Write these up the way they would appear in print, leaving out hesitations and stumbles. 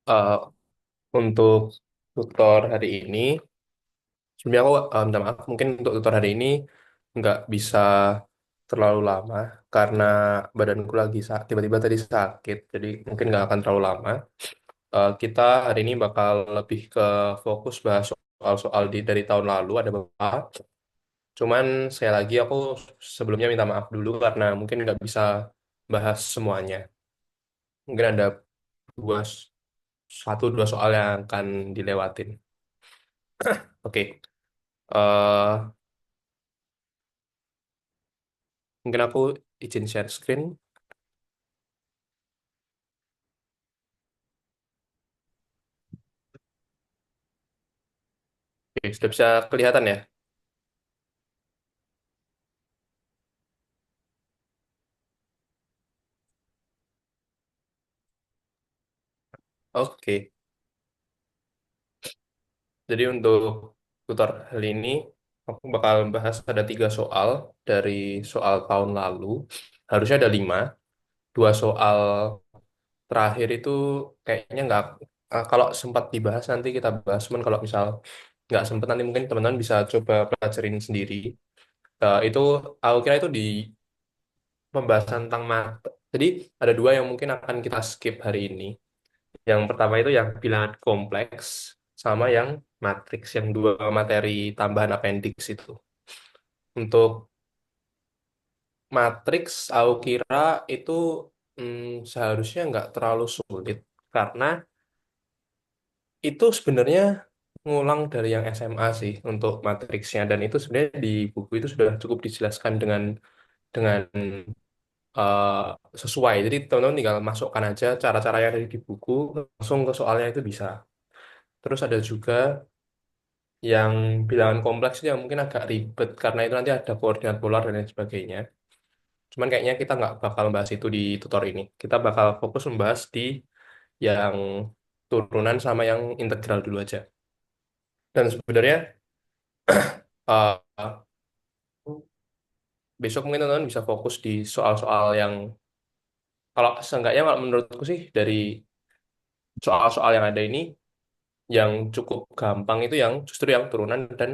Eh, untuk tutor hari ini, sebenarnya aku minta maaf, mungkin untuk tutor hari ini nggak bisa terlalu lama karena badanku lagi tiba-tiba tadi sakit, jadi mungkin nggak akan terlalu lama. Kita hari ini bakal lebih ke fokus bahas soal-soal dari tahun lalu ada beberapa. Cuman sekali lagi aku sebelumnya minta maaf dulu karena mungkin nggak bisa bahas semuanya. Mungkin ada dua, satu dua soal yang akan dilewatin. Oke. eh Mungkin aku izin share screen. Oke, sudah bisa kelihatan ya? Oke. Jadi untuk tutor kali ini, aku bakal bahas ada tiga soal dari soal tahun lalu. Harusnya ada lima. Dua soal terakhir itu kayaknya nggak, kalau sempat dibahas nanti kita bahas. Cuman kalau misal nggak sempat nanti mungkin teman-teman bisa coba pelajarin sendiri. Itu aku kira itu di pembahasan tentang Jadi ada dua yang mungkin akan kita skip hari ini. Yang pertama itu yang bilangan kompleks sama yang matriks, yang dua materi tambahan appendix itu. Untuk matriks, aku kira itu seharusnya nggak terlalu sulit karena itu sebenarnya ngulang dari yang SMA sih untuk matriksnya, dan itu sebenarnya di buku itu sudah cukup dijelaskan dengan eh, sesuai. Jadi teman-teman tinggal masukkan aja cara-cara yang ada di buku langsung ke soalnya itu bisa. Terus ada juga yang bilangan kompleks itu yang mungkin agak ribet karena itu nanti ada koordinat polar dan lain sebagainya. Cuman kayaknya kita nggak bakal bahas itu di tutor ini. Kita bakal fokus membahas di yang turunan sama yang integral dulu aja. Dan sebenarnya eh, besok mungkin teman-teman bisa fokus di soal-soal yang, kalau seenggaknya kalau menurutku sih dari soal-soal yang ada ini, yang cukup gampang itu yang justru yang turunan dan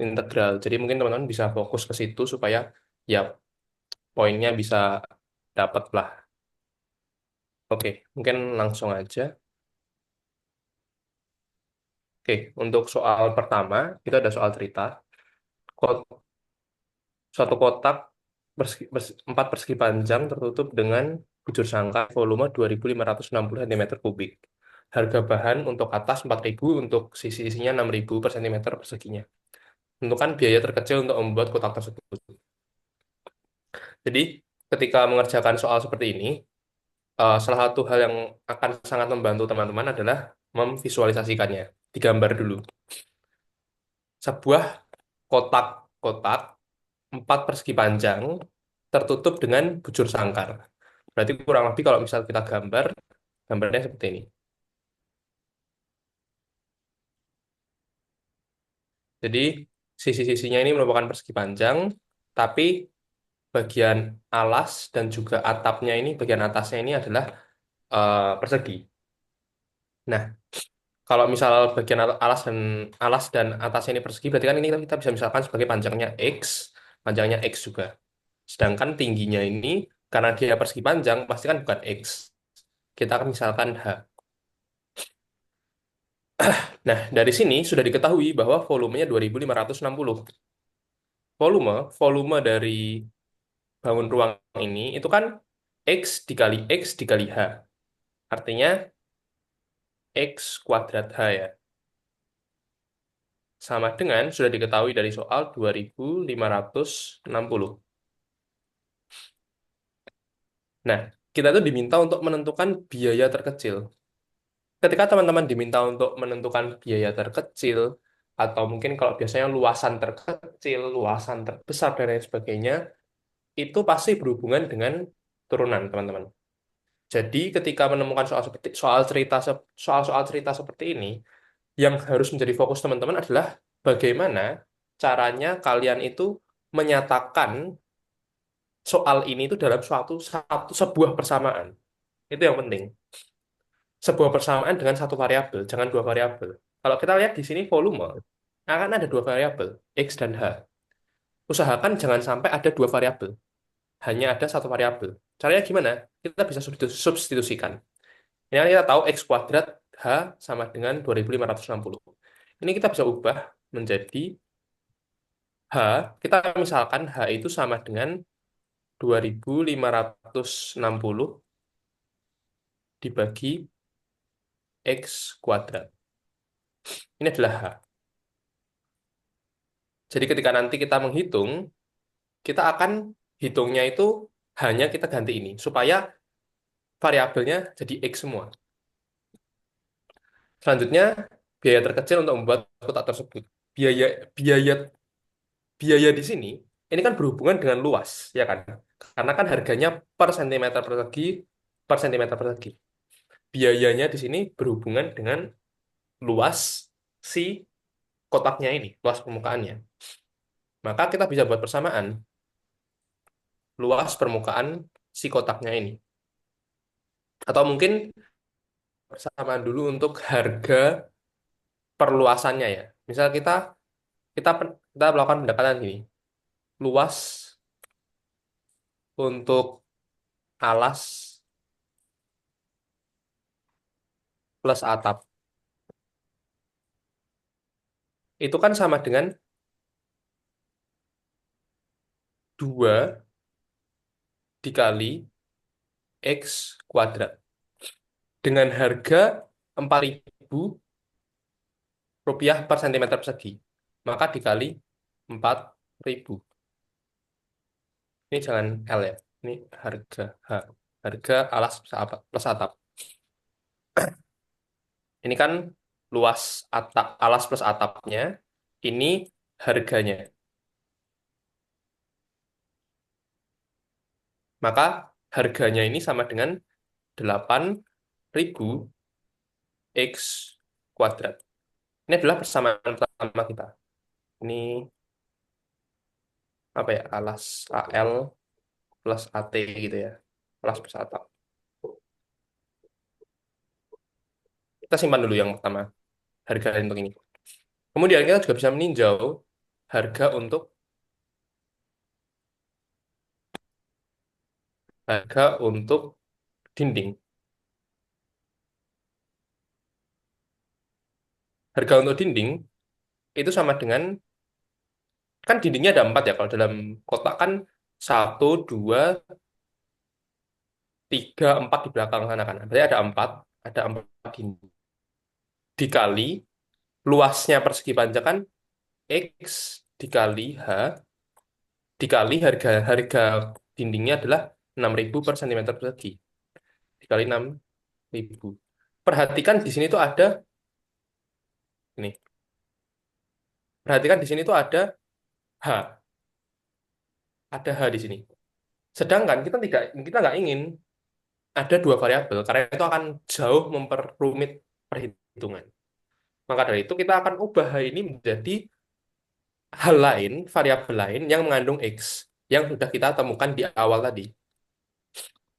integral. Jadi mungkin teman-teman bisa fokus ke situ supaya ya poinnya bisa dapat lah. Oke, mungkin langsung aja. Oke, untuk soal pertama, itu ada soal cerita. Suatu kotak empat persegi panjang tertutup dengan bujur sangkar volume 2.560 cm kubik. Harga bahan untuk atas 4.000, untuk sisi-sisinya 6.000 per cm perseginya. Tentukan biaya terkecil untuk membuat kotak tersebut. Jadi, ketika mengerjakan soal seperti ini, salah satu hal yang akan sangat membantu teman-teman adalah memvisualisasikannya. Digambar dulu. Sebuah kotak-kotak empat persegi panjang tertutup dengan bujur sangkar. Berarti kurang lebih kalau misal kita gambar, gambarnya seperti ini. Jadi sisi-sisinya ini merupakan persegi panjang, tapi bagian alas dan juga atapnya ini, bagian atasnya ini adalah persegi. Nah, kalau misal bagian alas dan atasnya ini persegi, berarti kan ini kita bisa misalkan sebagai panjangnya X, panjangnya X juga. Sedangkan tingginya ini, karena dia persegi panjang, pasti kan bukan X. Kita akan misalkan H. Nah, dari sini sudah diketahui bahwa volumenya 2.560. Volume dari bangun ruang ini itu kan X dikali H. Artinya X kuadrat H ya. Sama dengan sudah diketahui dari soal 2.560. Nah, kita tuh diminta untuk menentukan biaya terkecil. Ketika teman-teman diminta untuk menentukan biaya terkecil, atau mungkin kalau biasanya luasan terkecil, luasan terbesar, dan lain sebagainya, itu pasti berhubungan dengan turunan, teman-teman. Jadi ketika menemukan soal-soal cerita seperti ini, yang harus menjadi fokus teman-teman adalah bagaimana caranya kalian itu menyatakan soal ini itu dalam sebuah persamaan. Itu yang penting. sebuah persamaan dengan satu variabel, jangan dua variabel. Kalau kita lihat di sini volume, akan ada dua variabel, X dan H. Usahakan jangan sampai ada dua variabel, hanya ada satu variabel. Caranya gimana? Kita bisa substitusikan. Ini kan kita tahu X kuadrat H sama dengan 2560. Ini kita bisa ubah menjadi H, kita misalkan H itu sama dengan 2560 dibagi X kuadrat. Ini adalah H. Jadi ketika nanti kita menghitung, kita akan hitungnya itu hanya kita ganti ini, supaya variabelnya jadi X semua. Selanjutnya, biaya terkecil untuk membuat kotak tersebut. Biaya biaya biaya di sini, ini kan berhubungan dengan luas, ya kan? Karena kan harganya per sentimeter persegi per sentimeter persegi. Biayanya di sini berhubungan dengan luas si kotaknya ini, luas permukaannya. Maka kita bisa buat persamaan luas permukaan si kotaknya ini. Atau mungkin persamaan dulu untuk harga perluasannya ya. Misal kita kita melakukan pendekatan gini. Luas untuk alas plus atap. Itu kan sama dengan 2 dikali X kuadrat. Dengan harga 4.000 rupiah per sentimeter persegi. Maka dikali 4.000. Ini jangan L ya. Ini harga H. Harga alas plus atap. Ini kan luas atap, alas plus atapnya. Ini harganya. Maka harganya ini sama dengan 8.000 X kuadrat. Ini adalah persamaan pertama kita. Ini apa ya? Alas AL plus AT gitu ya. Alas plus atap. Kita simpan dulu yang pertama. Harga untuk ini. Kemudian kita juga bisa meninjau harga untuk dinding. Harga untuk dinding itu sama dengan, kan dindingnya ada 4 ya. Kalau dalam kotak kan 1, 2, 3, 4 di belakang sana kan. Berarti ada empat dinding. Dikali luasnya persegi panjang X dikali H dikali harga harga dindingnya adalah 6.000 per sentimeter persegi. Dikali 6.000. Perhatikan di sini tuh ada ini. Perhatikan di sini tuh ada H. Ada H di sini. Sedangkan kita nggak ingin ada dua variabel karena itu akan jauh memperrumit perhitungan. Maka dari itu kita akan ubah H ini menjadi hal lain, variabel lain yang mengandung X yang sudah kita temukan di awal tadi,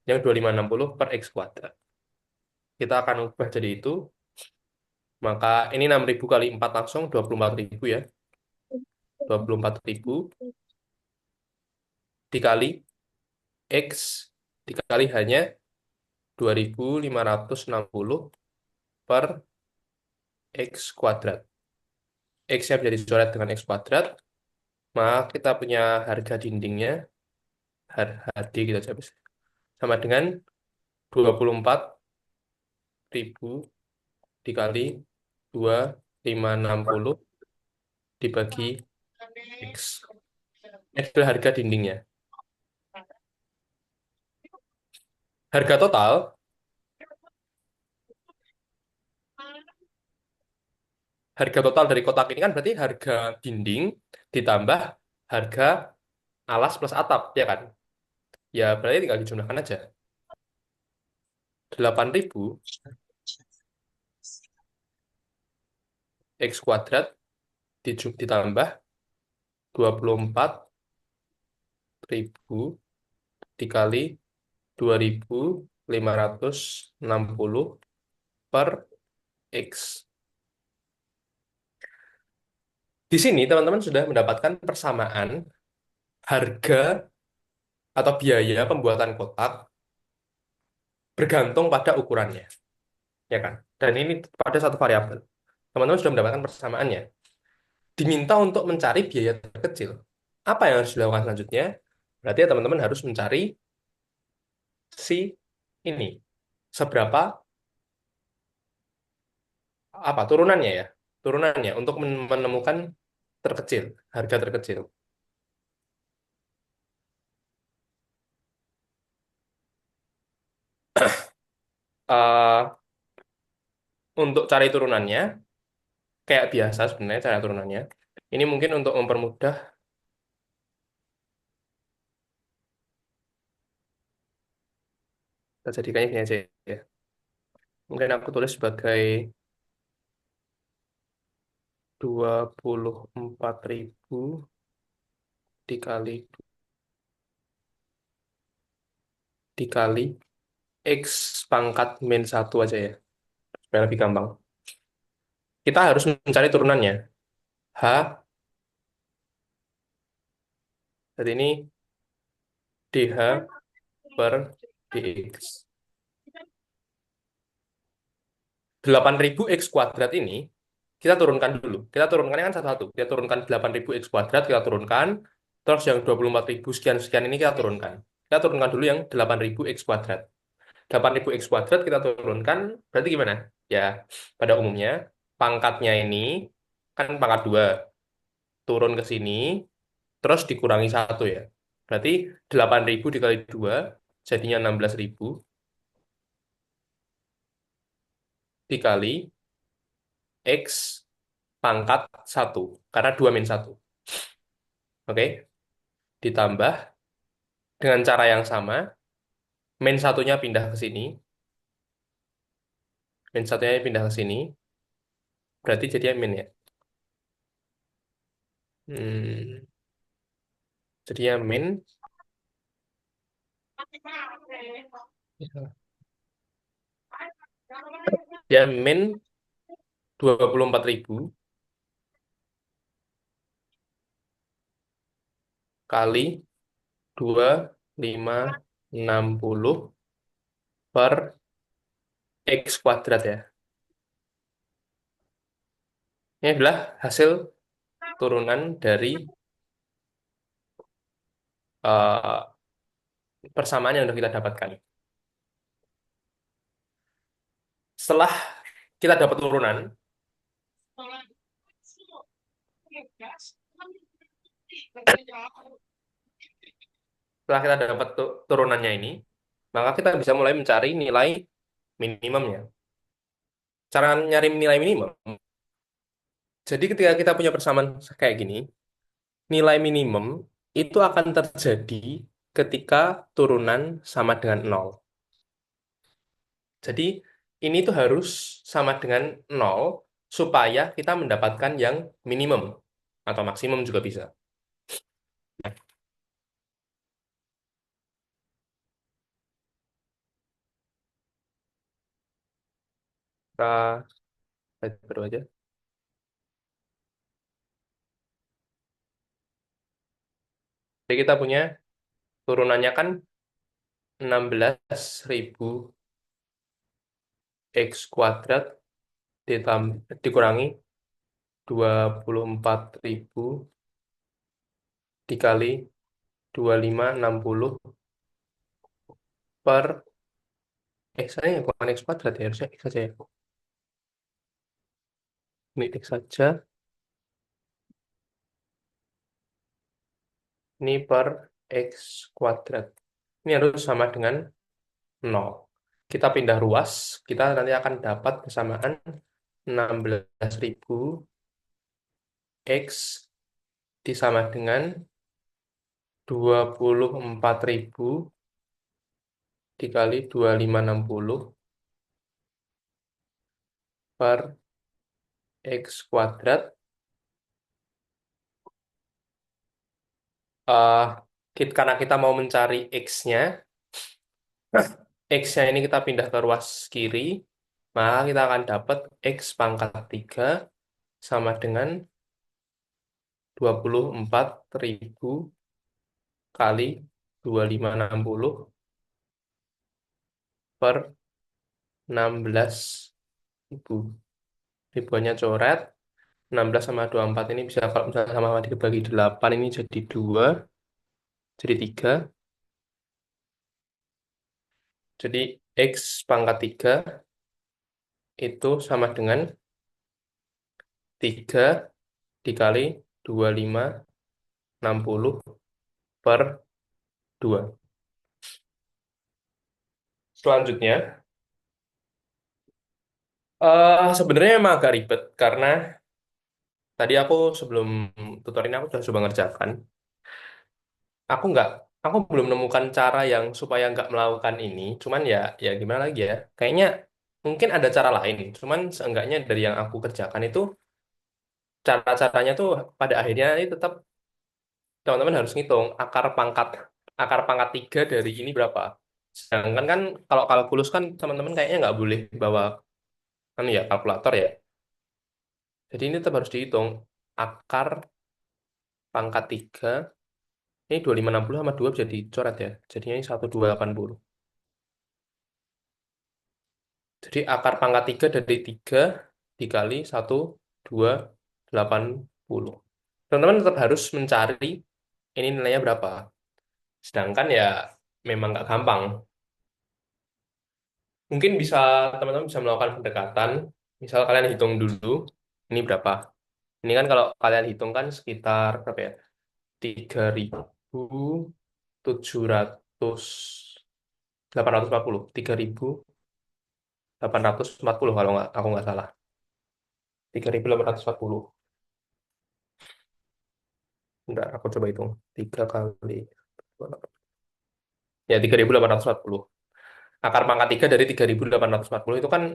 yang 2560 per X kuadrat. Kita akan ubah jadi itu, maka ini 6.000 kali 4 langsung 24.000 ya. 24.000 dikali X dikali hanya 2560 per X kuadrat. X-nya bisa dicoret dengan X kuadrat, maka kita punya harga dindingnya, HD gitu aja, sama dengan 24.000 dikali 2560 dibagi X. Ini adalah harga dindingnya. Harga total, harga total dari kotak ini kan berarti harga dinding ditambah harga alas plus atap, ya kan? Ya berarti tinggal dijumlahkan aja. 8.000 X kuadrat ditambah 24.000 dikali 2560 per X. Di sini teman-teman sudah mendapatkan persamaan harga atau biaya pembuatan kotak bergantung pada ukurannya, ya kan? Dan ini pada satu variabel. Teman-teman sudah mendapatkan persamaannya. Diminta untuk mencari biaya terkecil. Apa yang harus dilakukan selanjutnya? Berarti ya teman-teman harus mencari si ini. Seberapa apa turunannya ya? Turunannya untuk menemukan terkecil, harga terkecil. Eh, untuk cari turunannya, kayak biasa sebenarnya cara turunannya. Ini mungkin untuk mempermudah, kita jadikannya gini aja ya. Mungkin aku tulis sebagai 24.000 dikali dikali X pangkat min satu aja ya, supaya lebih gampang. Kita harus mencari turunannya. H, jadi ini DH per DX. 8.000 X kuadrat ini, kita turunkan dulu. Kita turunkannya kan satu-satu. Kita turunkan 8.000 X kuadrat, kita turunkan. Terus yang 24.000 sekian-sekian ini kita turunkan. Kita turunkan dulu yang 8.000 X kuadrat. 8.000 X kuadrat kita turunkan, berarti gimana? Ya, pada umumnya, pangkatnya ini, kan pangkat 2 turun ke sini, terus dikurangi satu ya. Berarti 8.000 dikali 2 jadinya 16.000 dikali X pangkat satu karena 2 min satu. Oke, ditambah dengan cara yang sama, min satunya pindah ke sini, min satunya pindah ke sini, berarti jadinya min ya. Hmm, jadinya min, ya min 24.000 kali 2.560 per X kuadrat ya. Ini adalah hasil turunan dari eh, persamaan yang sudah kita dapatkan. Setelah kita dapat turunan, setelah kita dapat turunannya ini, maka kita bisa mulai mencari nilai minimumnya. Cara nyari nilai minimum, jadi ketika kita punya persamaan kayak gini, nilai minimum itu akan terjadi ketika turunan sama dengan nol. Jadi ini tuh harus sama dengan nol supaya kita mendapatkan yang minimum atau maksimum juga bisa. Kita lihat baru aja. Jadi kita punya turunannya kan 16.000 X kuadrat dikurangi 24.000 dikali 2.560 per X aja ya, bukan X kuadrat ya, harusnya X saja ya. Ini X saja, ini per X kuadrat. Ini harus sama dengan nol. Kita pindah ruas, kita nanti akan dapat persamaan 16.000 X disama dengan 24.000 dikali 2.560 per X kuadrat. Eh, karena kita mau mencari X-nya, X-nya ini kita pindah ke ruas kiri, Maka kita akan dapat X pangkat 3 sama dengan 24.000 kali 2560 per 16.000. Ribuannya coret. 16 sama 24 ini bisa kalau misalnya sama-sama dibagi 8 ini jadi 2, jadi 3. Jadi X pangkat 3 itu sama dengan 3 dikali 2560 per 2. Selanjutnya, sebenarnya emang agak ribet karena tadi aku sebelum tutor ini aku sudah coba ngerjakan. Aku nggak, aku belum menemukan cara yang supaya nggak melakukan ini. Cuman ya, ya gimana lagi ya? Kayaknya mungkin ada cara lain. Cuman seenggaknya dari yang aku kerjakan itu cara-caranya tuh pada akhirnya ini tetap teman-teman harus ngitung akar pangkat 3 dari ini berapa. Sedangkan kan kalau kalkulus kan teman-teman kayaknya nggak boleh bawa kan ya kalkulator ya. Jadi ini tetap harus dihitung akar pangkat 3. Ini 2560 sama 2 bisa dicoret ya. Jadinya ini 1280. Jadi akar pangkat 3 dari 3 dikali 1280. Teman-teman tetap harus mencari ini nilainya berapa. Sedangkan ya memang nggak gampang. Mungkin bisa teman-teman bisa melakukan pendekatan. Misal kalian hitung dulu ini berapa. Ini kan kalau kalian hitung kan sekitar berapa ya? 3.700 840 kalau nggak aku nggak salah 3.840. Bentar aku coba hitung 3 kali ya 3.840. Akar pangkat 3 dari 3.840 itu kan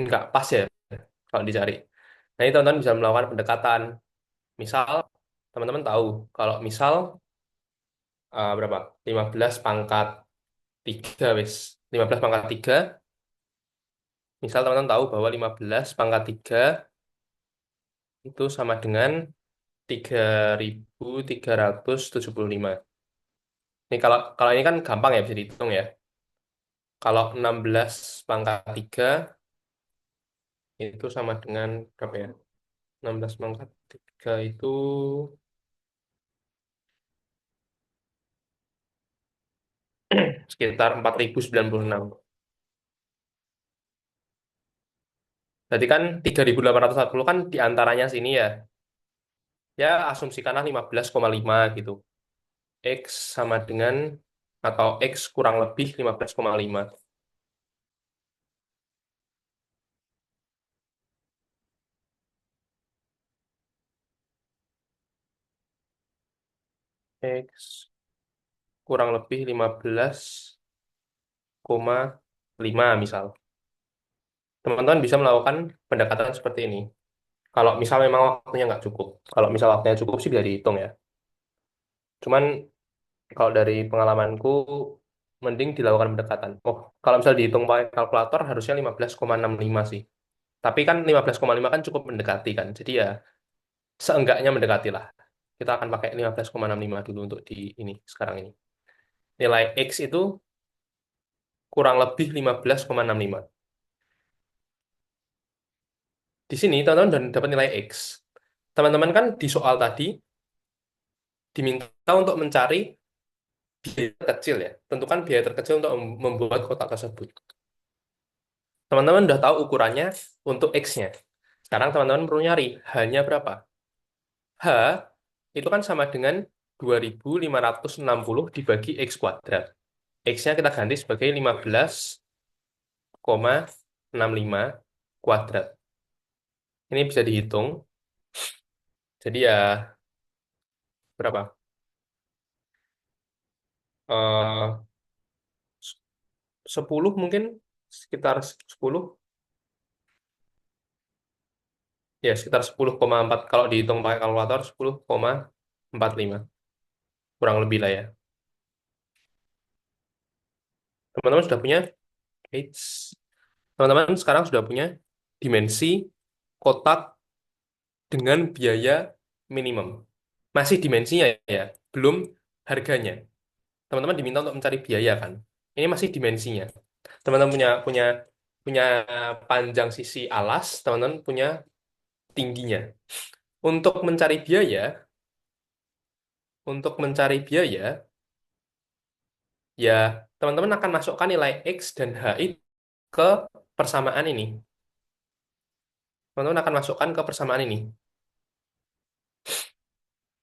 nggak pas ya kalau dicari. Nah ini teman-teman bisa melakukan pendekatan. Misal teman-teman tahu kalau misal berapa 15 pangkat 3 wis 15 pangkat 3. Misal teman-teman tahu bahwa 15 pangkat 3 itu sama dengan 3.375. Ini kalau kalau ini kan gampang ya bisa dihitung ya. Kalau 16 pangkat 3 itu sama dengan berapa ya? 16 pangkat 3 itu sekitar 4.096. Berarti kan 3.840 kan diantaranya sini ya. Ya asumsikanlah 15,5 gitu. X sama dengan atau X kurang lebih 15,5. X kurang lebih 15,5 misal. Teman-teman bisa melakukan pendekatan seperti ini. Kalau misal memang waktunya nggak cukup. Kalau misal waktunya cukup sih bisa dihitung ya. Cuman kalau dari pengalamanku, mending dilakukan pendekatan. Oh, kalau misal dihitung pakai kalkulator harusnya 15,65 sih. Tapi kan 15,5 kan cukup mendekati kan. Jadi ya seenggaknya mendekati lah. Kita akan pakai 15,65 dulu untuk di ini sekarang ini. Nilai X itu kurang lebih 15,65. Di sini teman-teman sudah dapat nilai X. Teman-teman kan di soal tadi diminta untuk mencari biaya terkecil ya. Tentukan biaya terkecil untuk membuat kotak tersebut. Teman-teman udah tahu ukurannya untuk X-nya. Sekarang teman-teman perlu nyari H-nya berapa. H itu kan sama dengan 2.560 dibagi X kuadrat. X-nya kita ganti sebagai 15,65 kuadrat. Ini bisa dihitung. Jadi ya berapa? 10 mungkin sekitar 10 ya sekitar 10,4 kalau dihitung pakai kalkulator 10,45 kurang lebih lah ya. Teman-teman sudah punya Eits. Teman-teman sekarang sudah punya dimensi kotak dengan biaya minimum. Masih dimensinya ya, belum harganya. Teman-teman diminta untuk mencari biaya kan. Ini masih dimensinya. Teman-teman punya punya punya panjang sisi alas, teman-teman punya tingginya. Untuk mencari biaya, untuk mencari biaya, ya teman-teman akan masukkan nilai X dan HI ke persamaan ini. Teman-teman akan masukkan ke persamaan ini.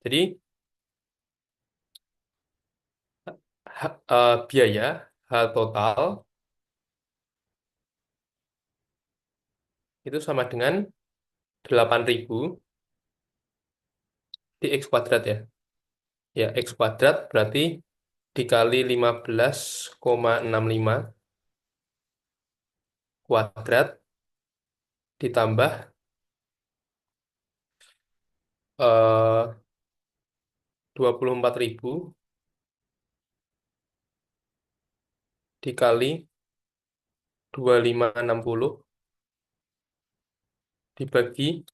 Jadi biaya H total itu sama dengan 8.000 di X kuadrat ya. Ya, X kuadrat berarti dikali 15,65 kuadrat ditambah 24.000 dikali 2560 dibagi,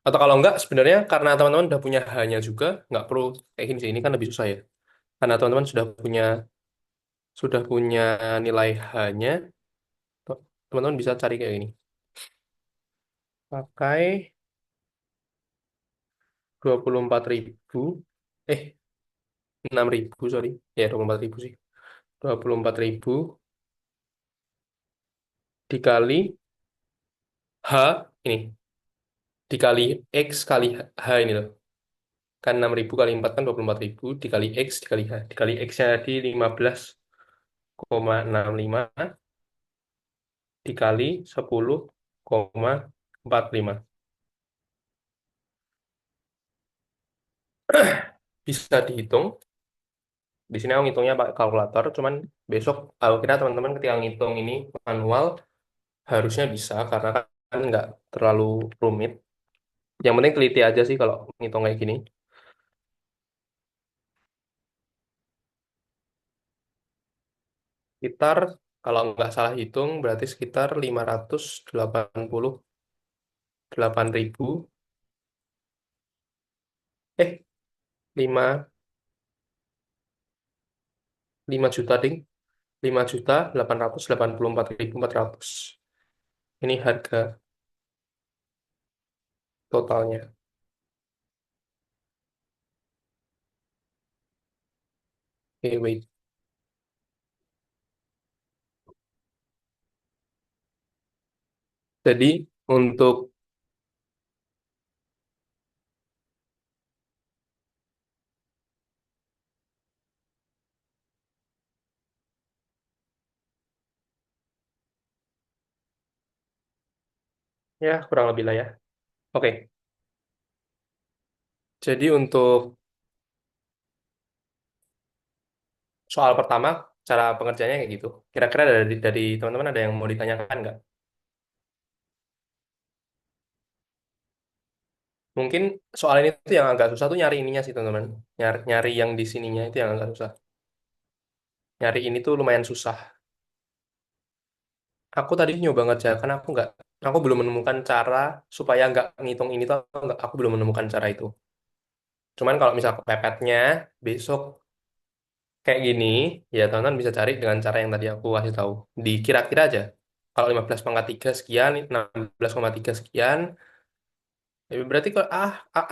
atau kalau enggak sebenarnya karena teman-teman udah punya H-nya juga, nggak perlu kayak gini sih, ini kan lebih susah ya. Karena teman-teman sudah punya nilai H-nya, teman-teman bisa cari kayak gini. Pakai 24.000, eh 6.000 sorry. Ya 24.000 sih. 24.000 dikali H ini, dikali X kali H ini loh. Kan 6.000 kali 4 kan 24.000 dikali X dikali H. Dikali X-nya di 15,65 dikali 10,45. Bisa dihitung. Di sini aku ngitungnya pakai kalkulator, cuman besok aku kira teman-teman ketika ngitung ini manual harusnya bisa karena kan nggak terlalu rumit. Yang penting teliti aja sih kalau ngitung kayak gini. Sekitar kalau nggak salah hitung berarti sekitar 588.000, eh 5 5 juta ding, 5.884.400. Ini harga totalnya. Oke, wait. Jadi untuk ya kurang lebih lah ya. Oke, jadi untuk soal pertama cara pengerjaannya kayak gitu. Kira-kira dari teman-teman ada yang mau ditanyakan nggak? Mungkin soal ini tuh yang agak susah tuh nyari ininya sih teman-teman. Nyari yang di sininya itu yang agak susah. Nyari ini tuh lumayan susah. Aku tadi nyoba ngerjakan, aku belum menemukan cara supaya nggak ngitung ini tuh, aku belum menemukan cara itu. Cuman kalau misal kepepetnya besok kayak gini, ya teman-teman bisa cari dengan cara yang tadi aku kasih tahu. Dikira-kira aja. Kalau 15,3 sekian, 16,3 sekian, ya berarti kalau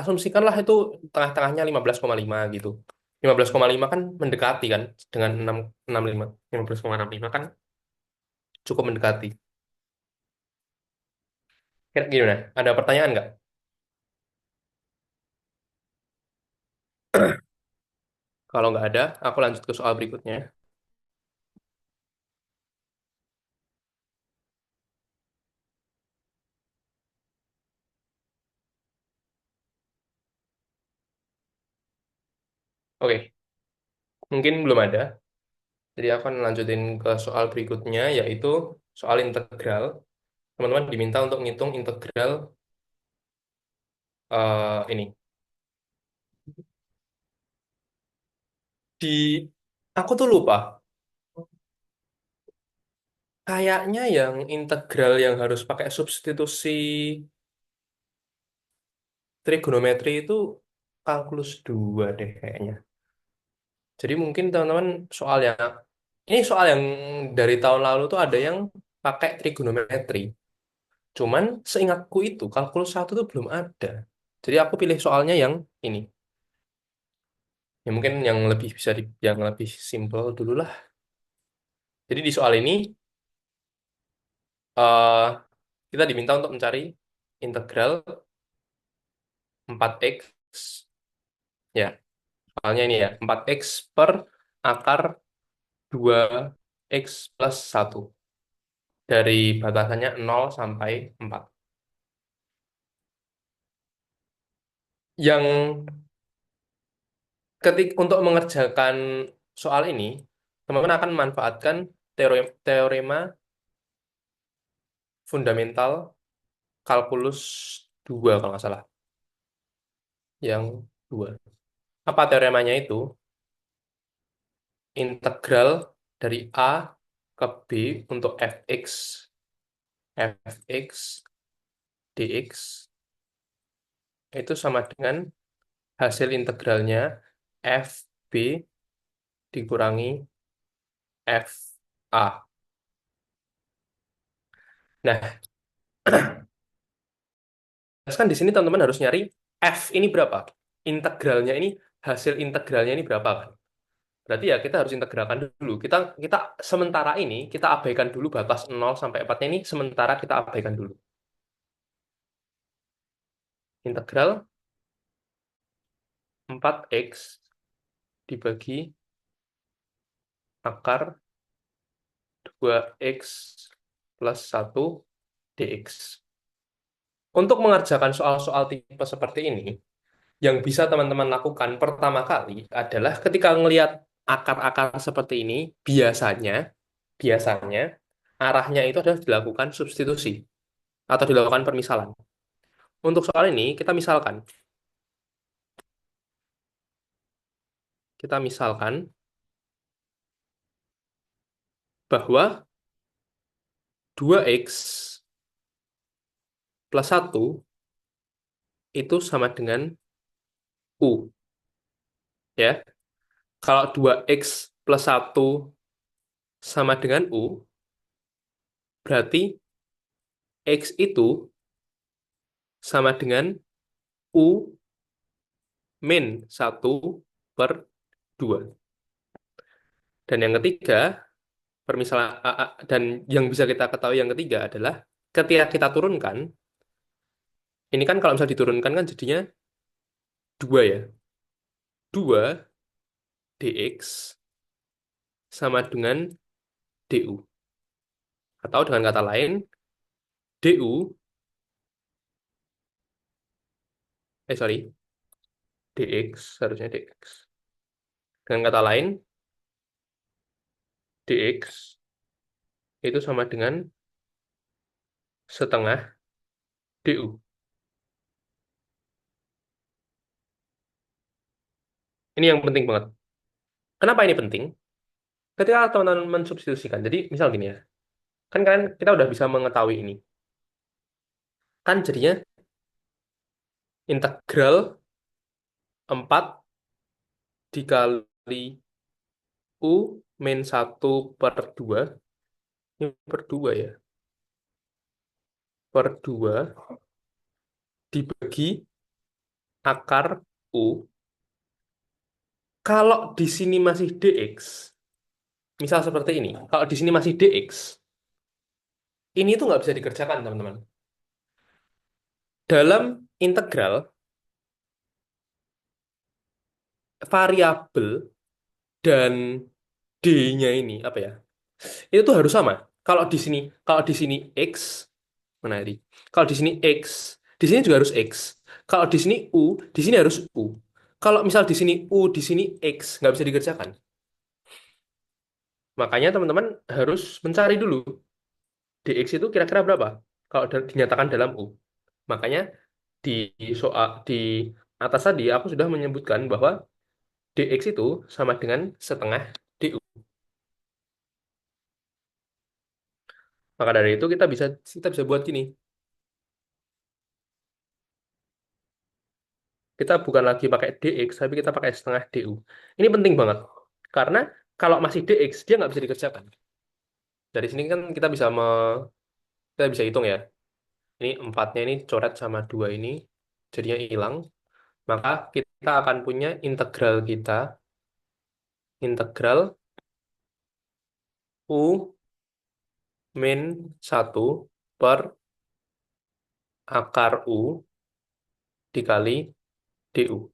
asumsikanlah itu tengah-tengahnya 15,5 gitu. 15,5 kan mendekati kan dengan 6,65. 15,65 kan cukup mendekati. Kira gimana? Ada pertanyaan nggak? Kalau nggak ada, aku lanjut ke soal berikutnya. Oke, mungkin belum ada. Jadi aku akan lanjutin ke soal berikutnya, yaitu soal integral. Teman-teman diminta untuk ngitung integral ini. Di Aku tuh lupa. Kayaknya yang integral yang harus pakai substitusi trigonometri itu kalkulus 2 deh kayaknya. Jadi mungkin teman-teman soal yang ini soal yang dari tahun lalu tuh ada yang pakai trigonometri. Cuman seingatku itu kalkulus 1 tuh belum ada. Jadi aku pilih soalnya yang ini. Ya mungkin yang lebih bisa yang lebih simple dulu lah. Jadi di soal ini eh kita diminta untuk mencari integral 4x ya. Soalnya ini ya, 4x per akar 2x plus 1 dari batasannya 0 sampai 4. Yang untuk mengerjakan soal ini, teman-teman akan memanfaatkan teorema fundamental kalkulus 2 kalau nggak salah. Yang dua. Apa teoremanya itu? Integral dari A ke B untuk fx dx itu sama dengan hasil integralnya fb dikurangi fa. Nah, kan di sini teman-teman harus nyari f ini berapa? Integralnya ini, hasil integralnya ini berapa kan? Berarti ya kita harus integralkan dulu. Kita kita sementara ini kita abaikan dulu batas 0 sampai 4-nya ini sementara kita abaikan dulu. Integral 4x dibagi akar 2x plus 1 dx. Untuk mengerjakan soal-soal tipe seperti ini, yang bisa teman-teman lakukan pertama kali adalah ketika melihat akar-akar seperti ini, biasanya, biasanya arahnya itu adalah dilakukan substitusi atau dilakukan permisalan. Untuk soal ini, kita misalkan bahwa 2x plus 1 itu sama dengan U. Ya, kalau 2x plus 1 sama dengan U, berarti X itu sama dengan U min 1/2. Dan yang ketiga, permisalan dan yang bisa kita ketahui yang ketiga adalah ketika kita turunkan, ini kan kalau misalnya diturunkan kan jadinya 2 ya. 2 dx sama dengan du. Atau dengan kata lain, du, sorry, dx, harusnya dx. Dengan kata lain, dx itu sama dengan setengah du. Ini yang penting banget. Kenapa ini penting? Ketika teman-teman mensubstitusikan, jadi misal gini ya, kan kalian kita udah bisa mengetahui ini. Kan jadinya integral 4 dikali U min 1/2, ini per 2 ya, per 2 dibagi akar U. Kalau di sini masih dx, misal seperti ini, kalau di sini masih dx, ini tuh nggak bisa dikerjakan, teman-teman. Dalam integral, variabel dan d-nya ini, apa ya, itu tuh harus sama. Kalau di sini x, mana tadi? Kalau di sini x, di sini juga harus x. Kalau di sini u, di sini harus u. Kalau misal di sini u, di sini x, nggak bisa dikerjakan. Makanya teman-teman harus mencari dulu dx itu kira-kira berapa kalau dinyatakan dalam u. Makanya di di atas tadi aku sudah menyebutkan bahwa dx itu sama dengan setengah du. Maka dari itu kita bisa buat gini. Kita bukan lagi pakai dx, tapi kita pakai setengah du. Ini penting banget. Karena kalau masih dx, dia nggak bisa dikerjakan. Dari sini kan kita bisa hitung ya. Ini empatnya ini coret sama dua ini, jadinya hilang. Maka kita akan punya integral kita, integral U min satu per akar U dikali du.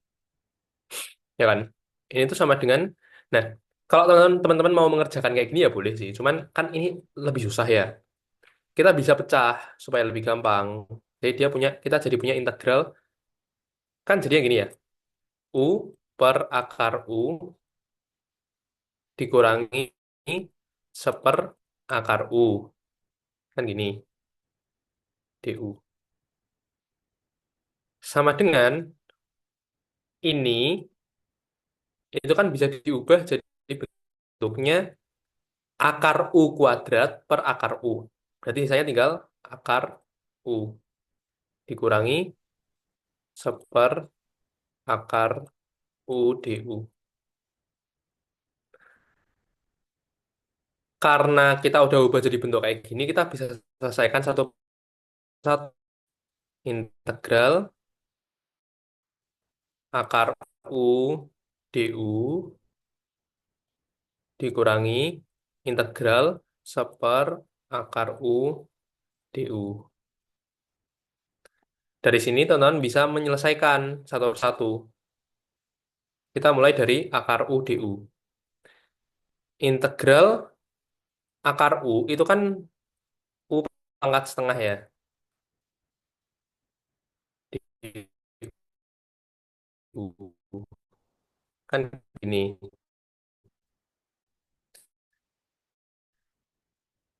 Ya kan? Ini tuh sama dengan, nah, kalau teman-teman mau mengerjakan kayak gini ya boleh sih. Cuman kan ini lebih susah ya. Kita bisa pecah supaya lebih gampang. Jadi kita jadi punya integral, kan jadinya gini ya. U per akar U dikurangi seper akar U. Kan gini, du. Sama dengan ini, itu kan bisa diubah jadi bentuknya akar U kuadrat per akar U. Berarti saya tinggal akar U dikurangi seper akar U du. Karena kita udah ubah jadi bentuk kayak gini, kita bisa selesaikan satu persatu. Integral akar U du dikurangi integral seper akar U du. Dari sini teman-teman bisa menyelesaikan satu persatu. Kita mulai dari akar U du. Integral akar U itu kan U pangkat setengah ya. Du. Kan ini.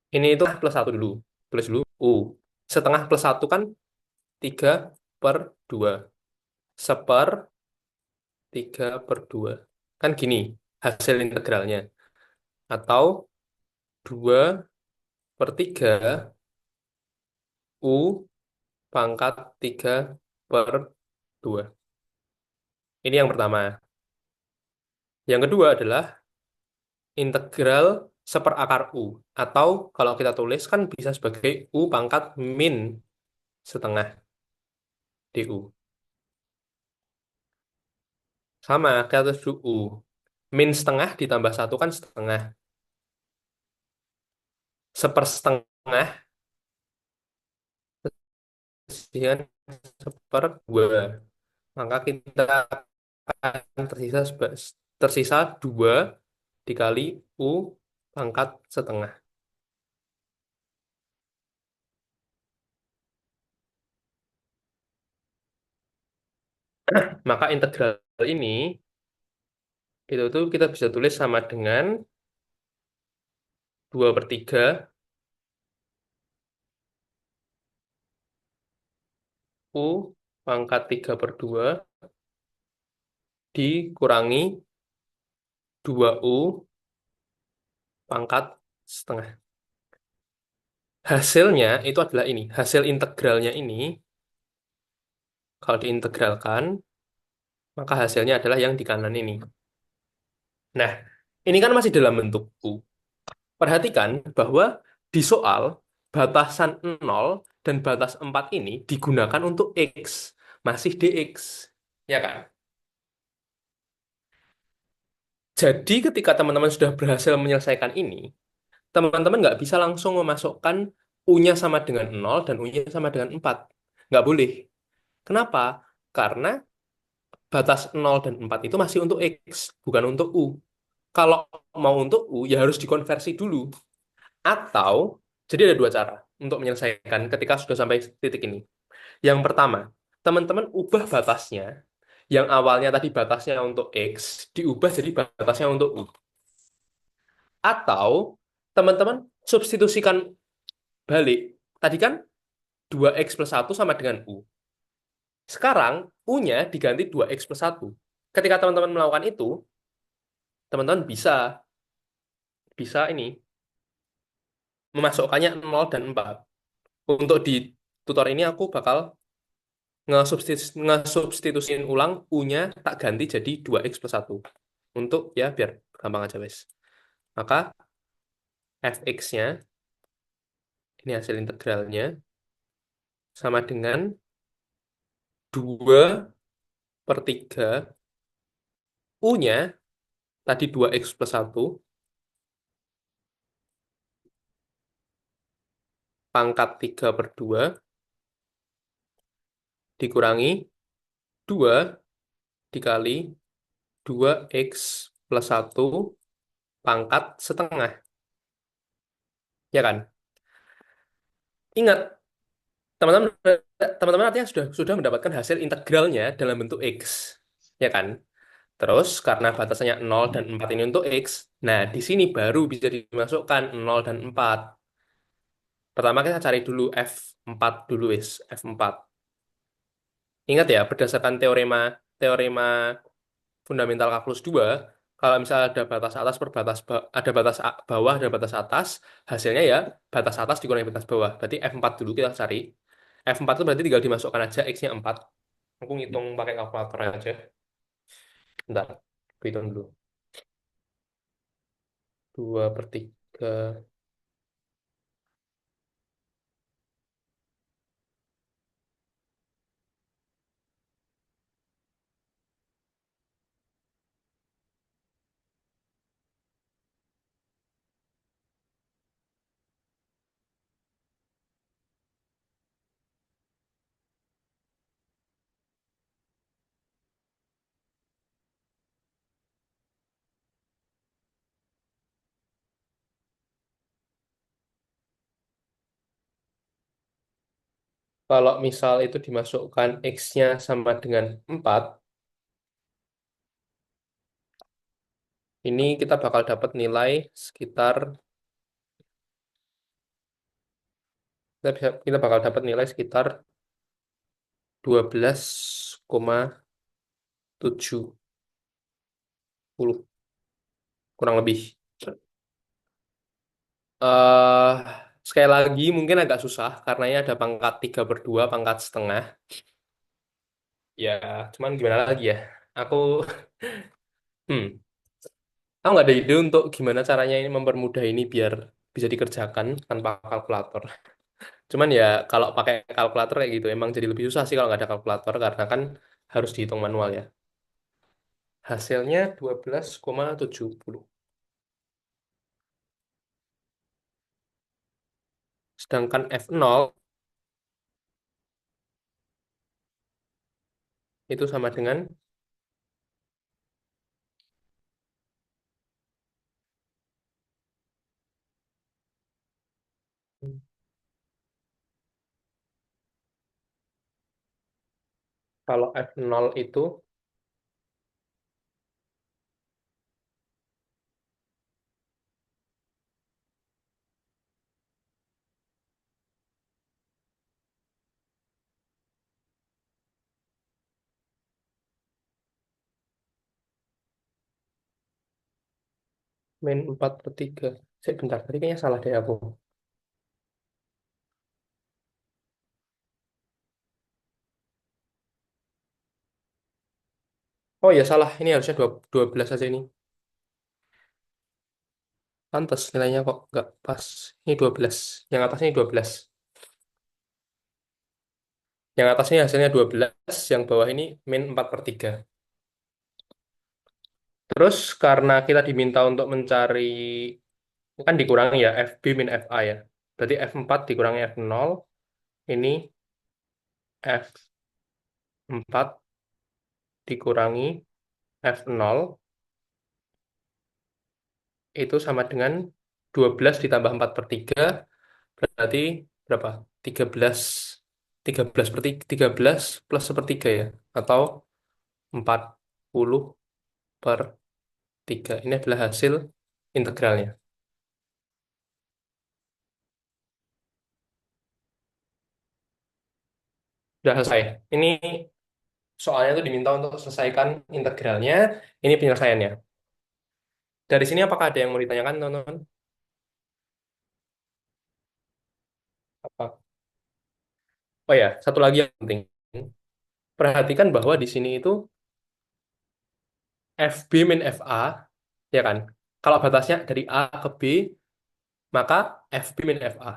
Ini itu plus satu dulu. Tulis dulu U. Setengah plus satu kan 3 per 2. Seper 3 per 2. Kan gini hasil integralnya. Atau 2 per 3 U pangkat 3 per 2. Ini yang pertama. Yang kedua adalah integral seperakar U. Atau kalau kita tulis kan bisa sebagai U pangkat min setengah du. Sama, kita tulis dulu U. Min setengah ditambah satu kan setengah. Sepersetengah dengan seper 2. Maka kita akan tersisa 2 dikali U pangkat setengah. Maka integral ini itu tuh kita bisa tulis sama dengan 2 per 3 U pangkat 3 per 2 dikurangi 2U pangkat setengah. Hasilnya itu adalah ini. Hasil integralnya ini, kalau diintegralkan, maka hasilnya adalah yang di kanan ini. Nah, ini kan masih dalam bentuk U. Perhatikan bahwa di soal batasan 0 dan batas 4 ini digunakan untuk X. Masih dx. Ya kan? Jadi ketika teman-teman sudah berhasil menyelesaikan ini, teman-teman nggak bisa langsung memasukkan U-nya sama dengan 0 dan U-nya sama dengan 4. Nggak boleh. Kenapa? Karena batas 0 dan 4 itu masih untuk X, bukan untuk U. Kalau mau untuk U, ya harus dikonversi dulu. Atau, jadi ada dua cara untuk menyelesaikan ketika sudah sampai titik ini. Yang pertama, teman-teman ubah batasnya. Yang awalnya tadi batasnya untuk X, diubah jadi batasnya untuk U. Atau, teman-teman substitusikan balik. Tadi kan 2X plus 1 sama dengan U. Sekarang, U-nya diganti 2X plus 1. Ketika teman-teman melakukan itu, teman-teman bisa ini. memasukkannya 0 dan 4. Untuk di tutor ini aku bakal ngesubstitusin ulang U-nya tak ganti jadi 2x+1. Untuk ya biar gampang aja wes. Maka fx-nya, ini hasil integralnya, sama dengan 2/3 U-nya, tadi 2x+1, pangkat 3/2, dikurangi 2 dikali 2x+1 pangkat setengah. Ya kan? Ingat, teman-teman teman-teman artinya sudah mendapatkan hasil integralnya dalam bentuk x. Ya kan? Terus karena batasannya 0 dan 4 ini untuk x, nah di sini baru bisa dimasukkan 0 dan 4. Pertama kita cari dulu f4 dulu wis, f4. Ingat ya, berdasarkan teorema teorema fundamental kalkulus 2, kalau misalnya ada batas atas per ada batas bawah, ada batas atas, hasilnya ya batas atas dikurangi batas bawah. Berarti f4 dulu kita cari. F4 itu berarti tinggal dimasukkan aja x-nya 4. Aku ngitung pakai kalkulator aja. Bentar, aku hitung dulu. 2/3. Kalau misal itu dimasukkan x-nya sama dengan 4, ini kita bakal dapat nilai sekitar, kita bakal dapat nilai sekitar 12,70 kurang lebih. eh Sekali lagi mungkin agak susah karena ini ada pangkat 3/2, pangkat setengah. Ya, cuman gimana lagi ya? Aku, hmm, aku nggak ada ide untuk gimana caranya ini mempermudah ini biar bisa dikerjakan tanpa kalkulator. Cuman ya kalau pakai kalkulator kayak gitu emang jadi lebih susah sih kalau nggak ada kalkulator karena kan harus dihitung manual ya. Hasilnya 12,70. Sedangkan F0 itu sama dengan, kalau F0 itu -4/3. Bentar, tadi kayaknya salah deh aku. Oh ya salah, ini harusnya 12 aja ini. Pantes nilainya kok nggak pas. Ini 12. Yang atasnya ini 12. Yang atasnya hasilnya 12, yang bawah ini -4/3. Terus karena kita diminta untuk mencari, kan dikurangi ya, FB min FA ya. Berarti F4 dikurangi F0, ini F4 dikurangi F0, itu sama dengan 12 ditambah 4/3, berarti berapa? 13, 13 plus sepertiga ya, atau 40/3. Ini adalah hasil integralnya. Sudah selesai. Ini soalnya tuh diminta untuk selesaikan integralnya. Ini penyelesaiannya. Dari sini apakah ada yang mau ditanyakan, teman-teman? Oh ya, satu lagi yang penting. Perhatikan bahwa di sini itu FB min FA, ya kan? Kalau batasnya dari A ke B, maka FB min FA.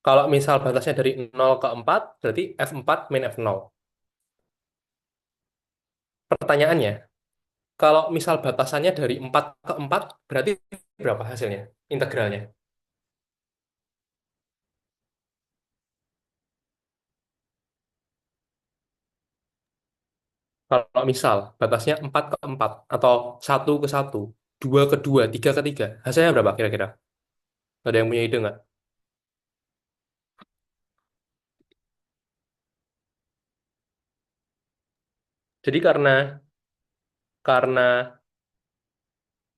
Kalau misal batasnya dari 0 ke 4, berarti F4 min F0. Pertanyaannya, kalau misal batasannya dari 4 ke 4, berarti berapa hasilnya? Integralnya. Kalau misal batasnya 4 ke 4, atau 1 ke 1, 2 ke 2, 3 ke 3, hasilnya berapa kira-kira? Ada yang punya ide nggak? Jadi karena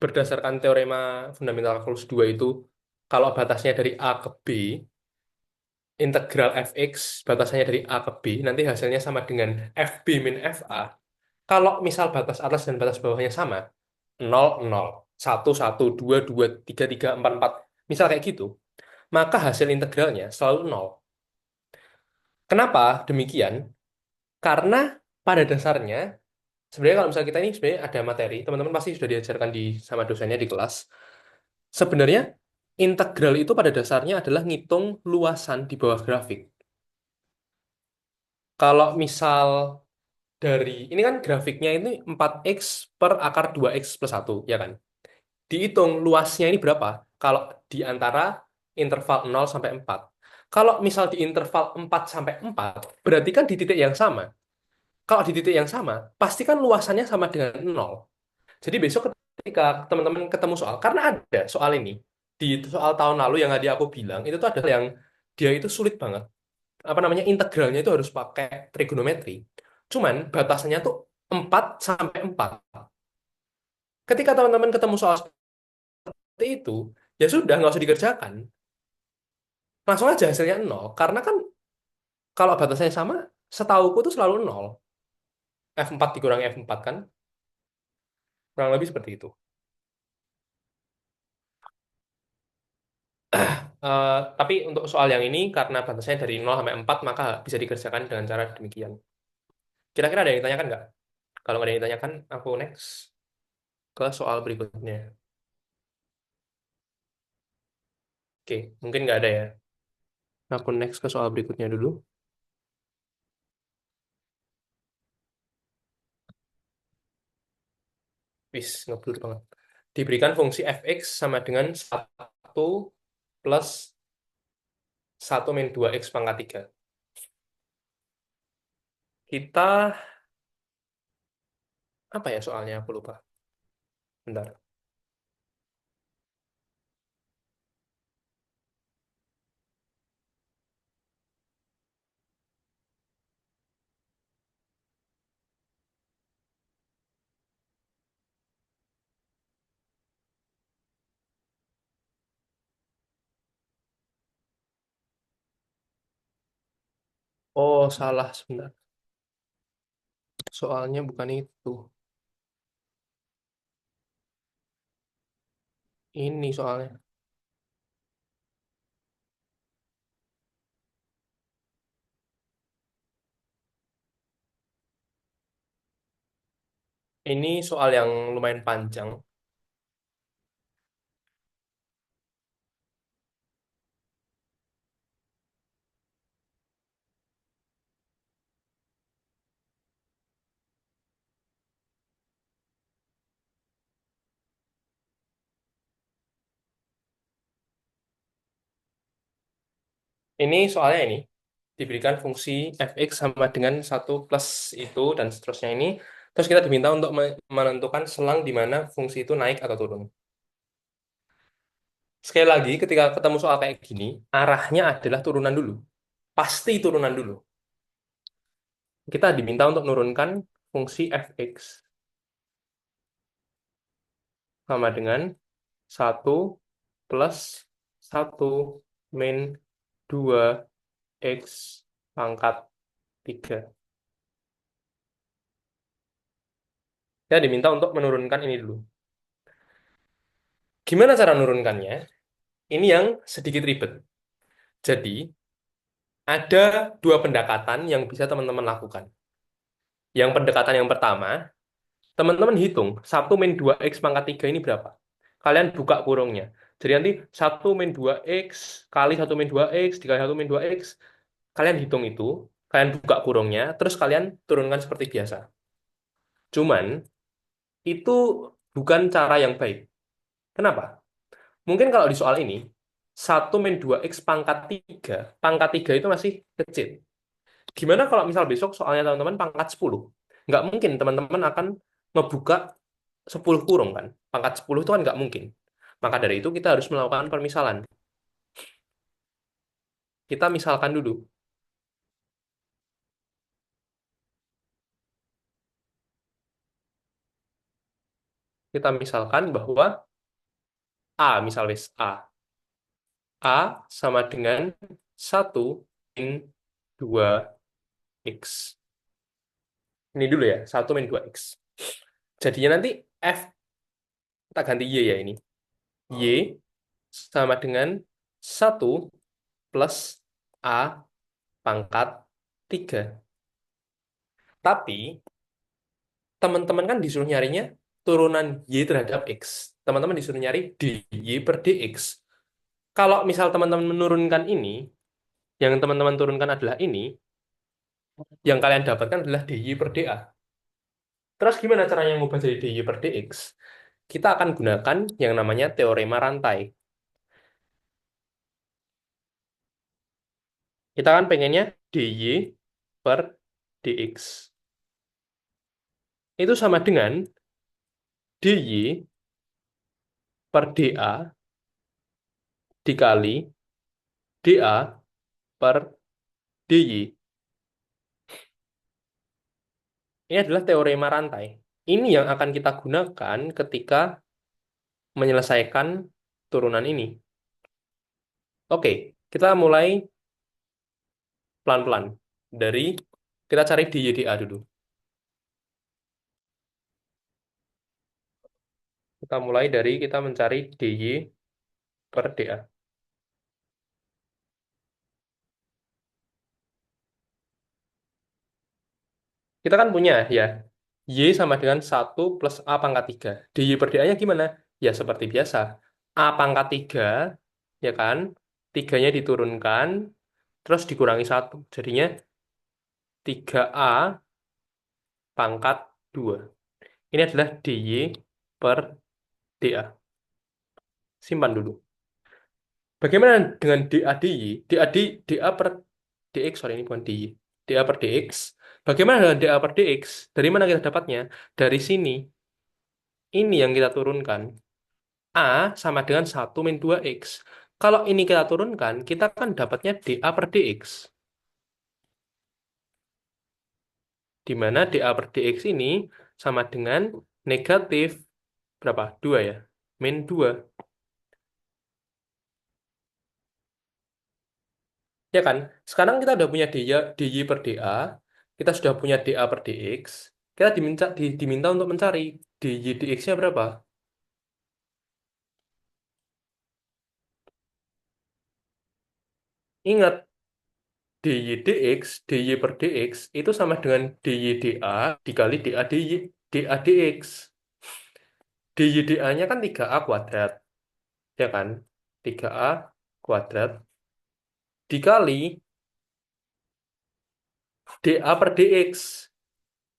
berdasarkan teorema fundamental kalkulus 2 itu, kalau batasnya dari A ke B, integral fx batasannya dari A ke B, nanti hasilnya sama dengan fb min fa. Kalau misal batas atas dan batas bawahnya sama, 0 0, 1 1, 2 2, 3 3, 4 4, misal kayak gitu, maka hasil integralnya selalu 0. Kenapa demikian? Karena pada dasarnya, sebenarnya kalau misalnya kita ini sebenarnya ada materi, teman-teman pasti sudah diajarkan sama dosennya di kelas. Sebenarnya integral itu pada dasarnya adalah ngitung luasan di bawah grafik. Kalau misal dari, ini kan grafiknya ini 4x per akar 2x plus 1, ya kan? Dihitung luasnya ini berapa? Kalau di antara interval 0 sampai 4. Kalau misal di interval 4 sampai 4, berarti kan di titik yang sama. Kalau di titik yang sama, pasti kan luasannya sama dengan 0. Jadi besok ketika teman-teman ketemu soal, karena ada soal ini, di soal tahun lalu yang tadi aku bilang, itu tuh adalah yang dia itu sulit banget. Apa namanya, integralnya itu harus pakai trigonometri. Cuman batasannya tuh 4 sampai 4. Ketika teman-teman ketemu soal seperti itu, ya sudah, nggak usah dikerjakan. Langsung aja hasilnya nol. Karena kan kalau batasnya sama, setauku tuh selalu nol. F4 dikurangi F4 kan, kurang lebih seperti itu. Tapi untuk soal yang ini, karena batasnya dari 0 sampai 4, maka bisa dikerjakan dengan cara demikian. Kira-kira ada yang ditanyakan nggak? Kalau nggak ada yang ditanyakan, aku next ke soal berikutnya. Oke, mungkin nggak ada ya. Aku next ke soal berikutnya dulu. Wis, ngeblur banget. Diberikan fungsi fx sama dengan 1 plus 1 min 2x pangkat 3. Kita, apa ya soalnya? Aku lupa. Bentar. Oh, salah sebentar. Soalnya bukan itu. Ini soalnya. Ini soal yang lumayan panjang. Ini soalnya ini diberikan fungsi fx sama dengan 1 plus itu dan seterusnya ini. Terus kita diminta untuk menentukan selang di mana fungsi itu naik atau turun. Sekali lagi, ketika ketemu soal kayak gini, arahnya adalah turunan dulu. Pasti turunan dulu. Kita diminta untuk menurunkan fungsi fx sama dengan 1 plus 1 min 2x pangkat 3. Kita diminta untuk menurunkan ini dulu. Gimana cara menurunkannya? Ini yang sedikit ribet. Jadi, Ada dua pendekatan yang bisa teman-teman lakukan. Yang pendekatan yang pertama, teman-teman hitung 1 min 2x pangkat 3 ini berapa. Kalian buka kurungnya. Jadi nanti 1 min 2x kali 1 min 2x dikali 1 min 2x. Kalian hitung itu, kalian buka kurungnya, terus kalian turunkan seperti biasa. Cuman, itu bukan cara yang baik. Kenapa? Mungkin kalau di soal ini, 1 min 2x pangkat 3 itu masih kecil. Gimana kalau misal besok soalnya teman-teman pangkat 10? Nggak mungkin teman-teman akan ngebuka 10 kurung kan. Pangkat 10 itu kan nggak mungkin. Maka dari itu kita harus melakukan permisalan. Kita misalkan dulu. Kita misalkan bahwa A, misal wis A. A sama dengan 1 min 2x. Ini dulu ya, 1 min 2x. Jadinya nanti F, kita ganti Y ya ini. Y sama dengan 1 plus A pangkat 3. Tapi, teman-teman kan disuruh nyarinya turunan Y terhadap X. Teman-teman disuruh nyari dy per dx. Kalau misal teman-teman menurunkan ini, yang teman-teman turunkan adalah ini, yang kalian dapatkan adalah dy per dA. Terus gimana caranya ngubah jadi dy per dx? Kita akan gunakan yang namanya teorema rantai. Kita kan pengennya dy per dx. Itu sama dengan dy per dA dikali dA per dy. Ini adalah teorema rantai. Ini yang akan kita gunakan ketika menyelesaikan turunan ini. Oke, kita mulai pelan-pelan. Dari kita cari dy dA dulu. Kita mulai dari kita mencari dy per dA. Kita kan punya ya, y sama dengan 1 plus A pangkat 3. Dy per dA-nya gimana? Ya seperti biasa. A pangkat 3, ya kan? Tiganya diturunkan, terus dikurangi 1. Jadinya 3A pangkat 2. Ini adalah dy per dA. Simpan dulu. Bagaimana dengan dA dy? dA per dx, sorry ini bukan dy. dA per dx. Bagaimana dengan dA per dx? Dari mana kita dapatnya? Dari sini. Ini yang kita turunkan. A sama dengan 1 min 2x. Kalau ini kita turunkan, kita kan dapatnya dA per dx. Di mana dA per dx ini sama dengan negatif berapa? 2 ya? Min 2. Ya kan? Sekarang kita udah punya dy per dA, kita sudah punya dA per dx, kita diminta untuk mencari dy dx-nya berapa? Ingat, dy per dx itu sama dengan dy dA dikali dA dx. Dy dA-nya kan 3A kuadrat, ya kan? 3A kuadrat dikali dA per dx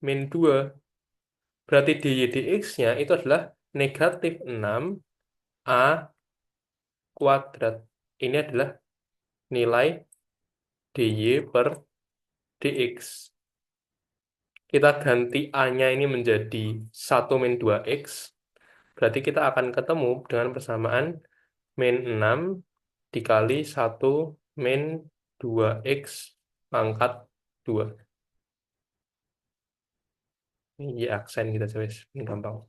min 2. Berarti dy dx-nya itu adalah negatif 6A kuadrat. Ini adalah nilai dy per dx. Kita ganti A-nya ini menjadi 1 min 2x. Berarti kita akan ketemu dengan persamaan min 6 dikali 1 min 2x pangkat 2. Ini aksen kita coba. Ini gampang.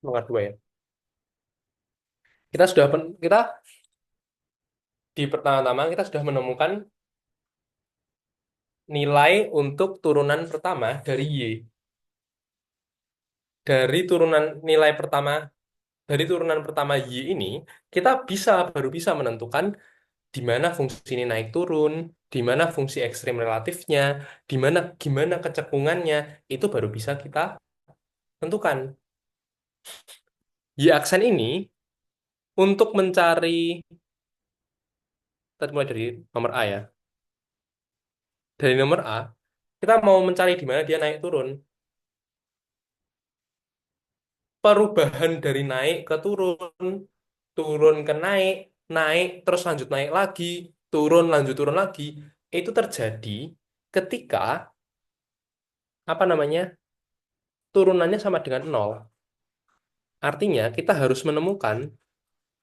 Pangkat 2 ya. Kita di pertama-tama kita sudah menemukan nilai untuk turunan pertama dari Y. Dari turunan nilai pertama dari turunan pertama Y ini, kita baru bisa menentukan di mana fungsi ini naik turun, di mana fungsi ekstrim relatifnya, di mana gimana kecekungannya, itu baru bisa kita tentukan. Y aksen ini untuk mencari, kita mulai dari nomor A ya. Dari nomor A, kita mau mencari di mana dia naik turun. Perubahan dari naik ke turun, turun ke naik, naik, terus lanjut naik lagi, turun, lanjut turun lagi, itu terjadi ketika, apa namanya, turunannya sama dengan nol. Artinya, kita harus menemukan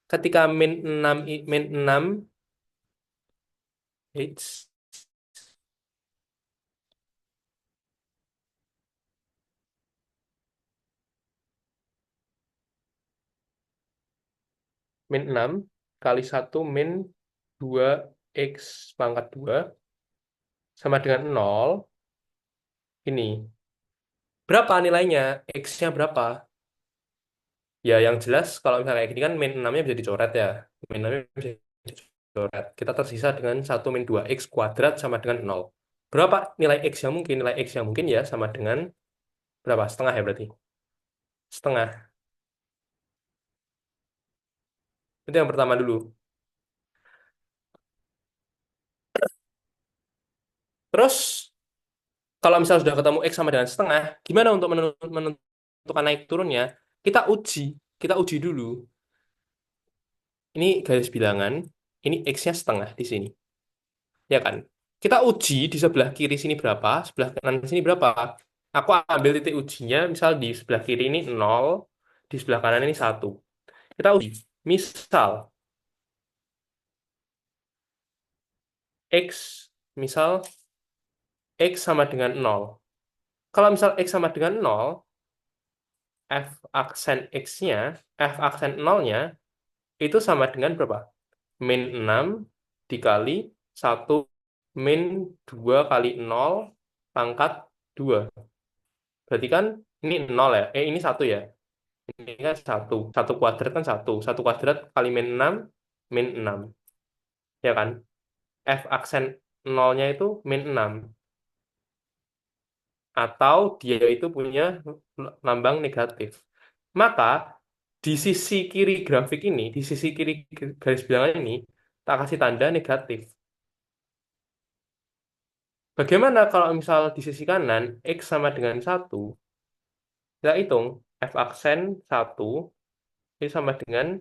ketika min 6 H, min 6 kali satu min 2 X pangkat 2 sama dengan nol. Ini, berapa nilainya? X-nya berapa? Ya, yang jelas kalau misalnya kayak gini kan min 6-nya bisa dicoret ya. Min 6-nya bisa dicoret. Kita tersisa dengan satu min 2X kuadrat sama dengan nol. Berapa nilai X yang mungkin? Nilai X yang mungkin ya sama dengan berapa? Setengah ya berarti. Setengah. Itu yang pertama dulu. Terus, kalau misalnya sudah ketemu X sama dengan setengah, gimana untuk menentukan naik turunnya? Kita uji. Kita uji dulu. Ini garis bilangan. Ini X-nya setengah di sini. Ya kan? Kita uji di sebelah kiri sini berapa, sebelah kanan sini berapa. Aku ambil titik ujinya, misal di sebelah kiri ini nol, di sebelah kanan ini satu. Kita uji. Misal, X, misal X sama dengan nol. Kalau misal X sama dengan nol, F aksen X-nya, F aksen nolnya, itu sama dengan berapa? Min 6 dikali satu min 2 kali nol pangkat 2. Berarti kan ini nol ya. Ini satu ya. Ini kan satu. Satu kuadrat kan satu. Satu kuadrat kali min 6 min 6. Ya kan? F aksen nolnya itu min 6. Atau dia itu punya lambang negatif. Maka di sisi kiri grafik ini, di sisi kiri garis bilangan ini, tak kasih tanda negatif. Bagaimana kalau misal di sisi kanan X sama dengan satu? Kita hitung F aksen satu ini sama dengan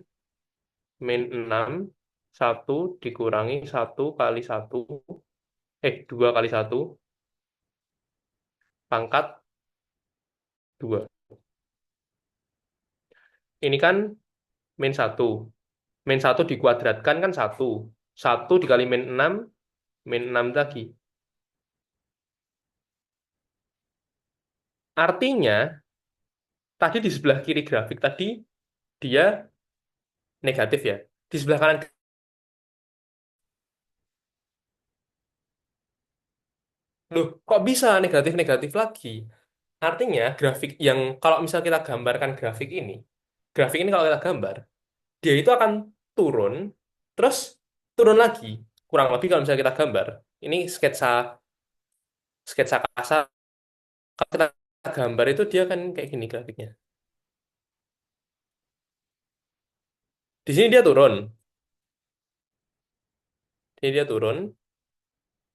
min 6 1 dikurangi satu kali satu 2 kali satu pangkat 2. Ini kan min satu. Min satu dikuadratkan kan satu. Satu dikali min 6 min 6 lagi. Artinya, tadi di sebelah kiri grafik tadi, dia negatif ya. Di sebelah kanan, loh kok bisa negatif-negatif lagi? Artinya, grafik yang, kalau misal kita gambarkan grafik ini kalau kita gambar, dia itu akan turun, terus turun lagi. Kurang lebih kalau misalnya kita gambar, ini sketsa sketsa kasar, kalau kita gambar itu dia kan kayak gini grafiknya. Di sini dia turun, ini dia turun.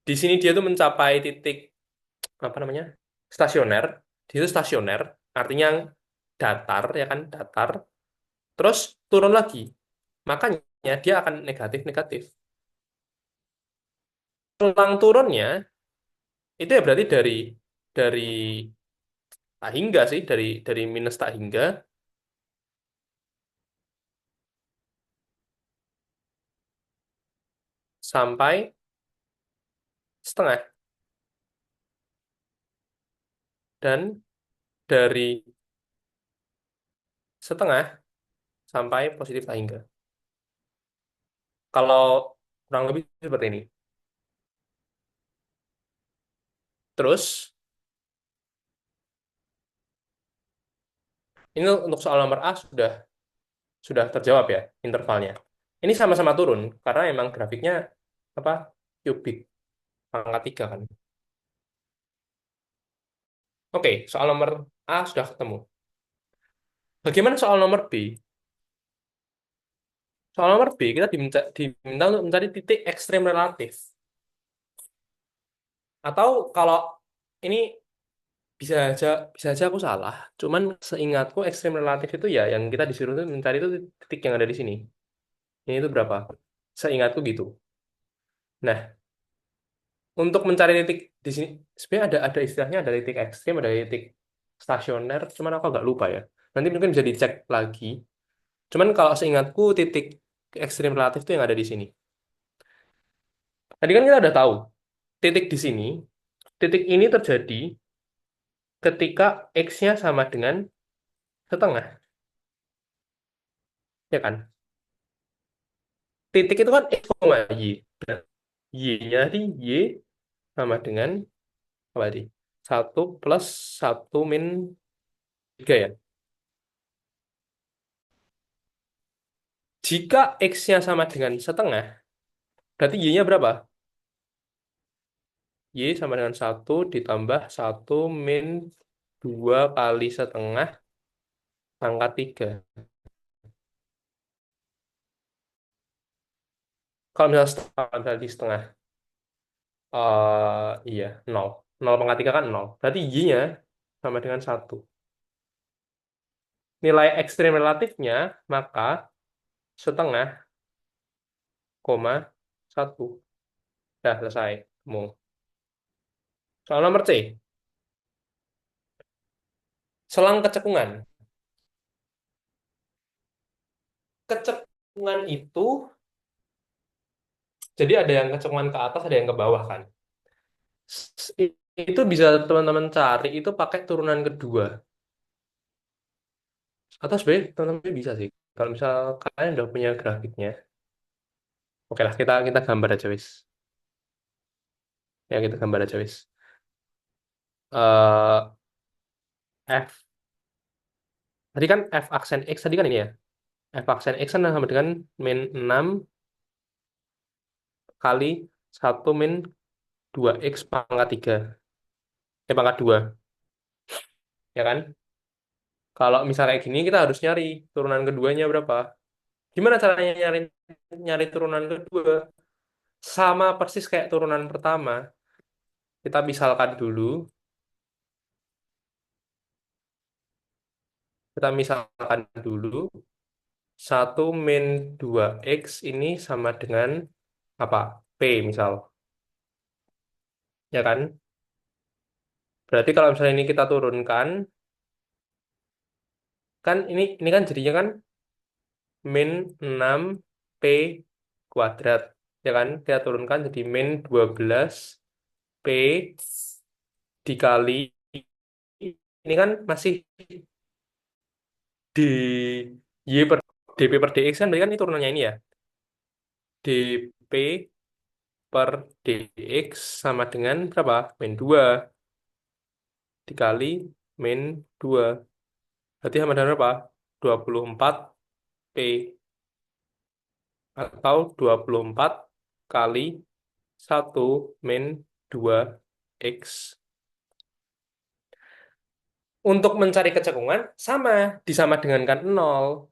Di sini dia tuh mencapai titik apa namanya stasioner. Dia itu stasioner, artinya datar ya kan datar. Terus turun lagi, makanya dia akan negatif-negatif. Pelang turunnya itu ya berarti dari tak hingga sih dari minus tak hingga sampai setengah dan dari setengah sampai positif tak hingga. Kalau kurang lebih seperti ini. Terus ini untuk soal nomor A sudah Sudah terjawab ya intervalnya. Ini sama-sama turun karena emang grafiknya apa? Kubik pangkat 3 kan. Oke, soal nomor A sudah ketemu. Bagaimana soal nomor B? Soal nomor B kita diminta untuk mencari titik ekstrem relatif. Atau kalau ini bisa aja aku salah. Cuman seingatku ekstrem relatif itu ya yang kita disuruh tuh mencari itu titik yang ada di sini. Ini itu berapa? Seingatku gitu. Nah, untuk mencari titik di sini sebenarnya ada istilahnya ada titik ekstrem, ada titik stasioner, cuman aku agak lupa ya. Nanti mungkin bisa dicek lagi. Cuman kalau seingatku titik ekstrem relatif itu yang ada di sini. Tadi kan kita udah tahu titik di sini, titik ini terjadi ketika x-nya sama dengan setengah, ya kan? Titik itu kan x, y. Nah, y-nya tadi y sama dengan apa tadi? Satu plus satu min 3 ya. Jika x-nya sama dengan setengah, berarti y-nya berapa? Y sama dengan satu ditambah satu min 2 kali setengah pangkat 3. Kalau misalnya setengah, berarti setengah. Iya, nol. Nol pangkat 3 kan nol. Berarti y-nya sama dengan satu. Nilai ekstrem relatifnya, maka setengah, koma, satu. Dah, selesai. Mau. Soal nomor C. Selang kecekungan. Kecekungan itu, jadi ada yang kecekungan ke atas, ada yang ke bawah kan. Itu bisa teman-teman cari, itu pakai turunan kedua. Atau sebenarnya teman-teman bisa sih. Kalau misal kalian udah punya grafiknya, oke lah, kita gambar aja, wis. Ya, kita gambar aja, wis. Eh F. Tadi kan F aksen X tadi kan ini ya. F aksen X kan sama dengan min 6 kali satu min 2x pangkat 3. Pangkat 2. Ya kan? Kalau misalnya kayak gini, kita harus nyari turunan keduanya berapa. Gimana caranya nyari nyari turunan kedua? Sama persis kayak turunan pertama. Kita misalkan dulu. Kita misalkan dulu. Satu min 2x ini sama dengan apa? P misal. Ya kan? Berarti kalau misalnya ini kita turunkan, kan ini kan jadinya kan min 6p kuadrat. Ya kan? Kita turunkan jadi min 12p dikali ini kan masih d y per dp per dx kan berarti kan ini turunannya ini ya. dp per dx sama dengan berapa? Min 2 dikali min 2. Berarti sama dengan berapa? 24p atau 24 kali 1 min 2x. Untuk mencari kecekungan, sama. Disama dengankan 0.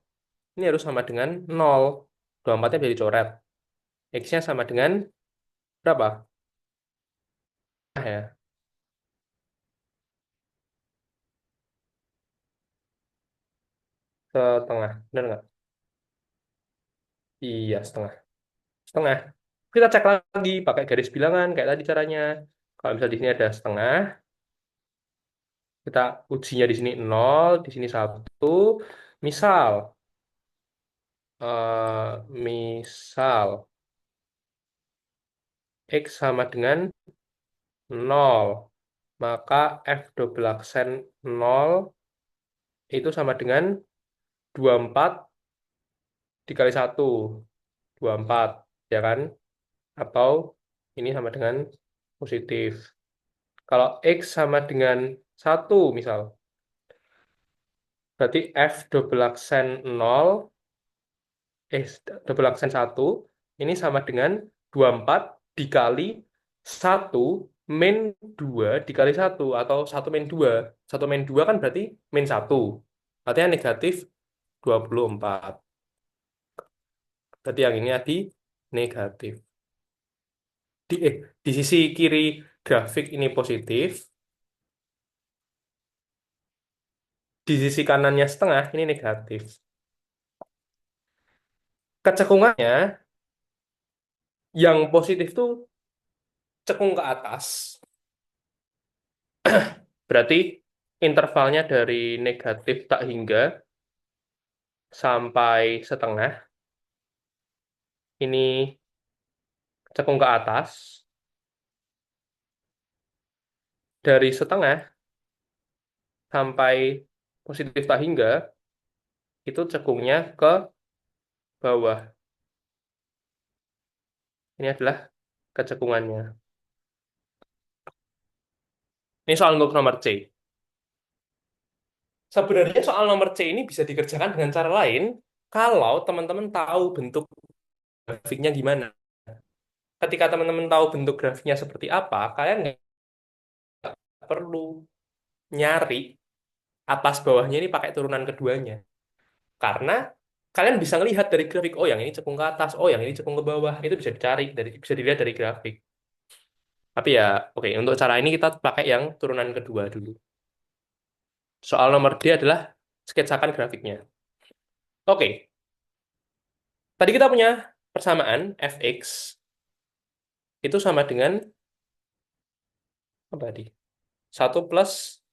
Ini harus sama dengan 0. 24-nya bisa dicoret. X-nya sama dengan berapa? Nah, ya, setengah. Benar nggak? Iya, setengah. Setengah. Kita cek lagi pakai garis bilangan kayak tadi caranya. Kalau misal di sini ada setengah, kita ujinya di sini 0, di sini 1. Misal, misal X sama dengan 0, maka F double aksen 0 itu sama dengan 24 dikali 1, 24, ya kan? Atau ini sama dengan positif. Kalau X sama dengan 1 misal, berarti F double aksen 0 double aksen 1 ini sama dengan 24 dikali 1 min 2 dikali 1 atau 1 min 2. 1 min 2 kan berarti min 1. Artinya negatif 24. Berarti yang ini tadi negatif. Di sisi kiri grafik ini positif, di sisi kanannya setengah ini negatif. Kecekungannya yang positif tuh cekung ke atas. Berarti intervalnya dari negatif tak hingga sampai setengah ini cekung ke atas. Dari setengah sampai positif tak hingga itu cekungnya ke bawah. Ini adalah kecekungannya. Ini soal untuk nomor C. Sebenarnya soal nomor C ini bisa dikerjakan dengan cara lain kalau teman-teman tahu bentuk grafiknya gimana. Ketika teman-teman tahu bentuk grafiknya seperti apa, kalian nggak perlu nyari atas bawahnya ini pakai turunan keduanya. Karena kalian bisa melihat dari grafik, oh yang ini cekung ke atas, oh yang ini cekung ke bawah. Itu bisa dicari bisa dilihat dari grafik. Tapi ya, oke, untuk cara ini kita pakai yang turunan kedua dulu. Soal nomor D adalah sketsakan grafiknya. Oke, tadi kita punya persamaan fx itu sama dengan apa tadi? 1 plus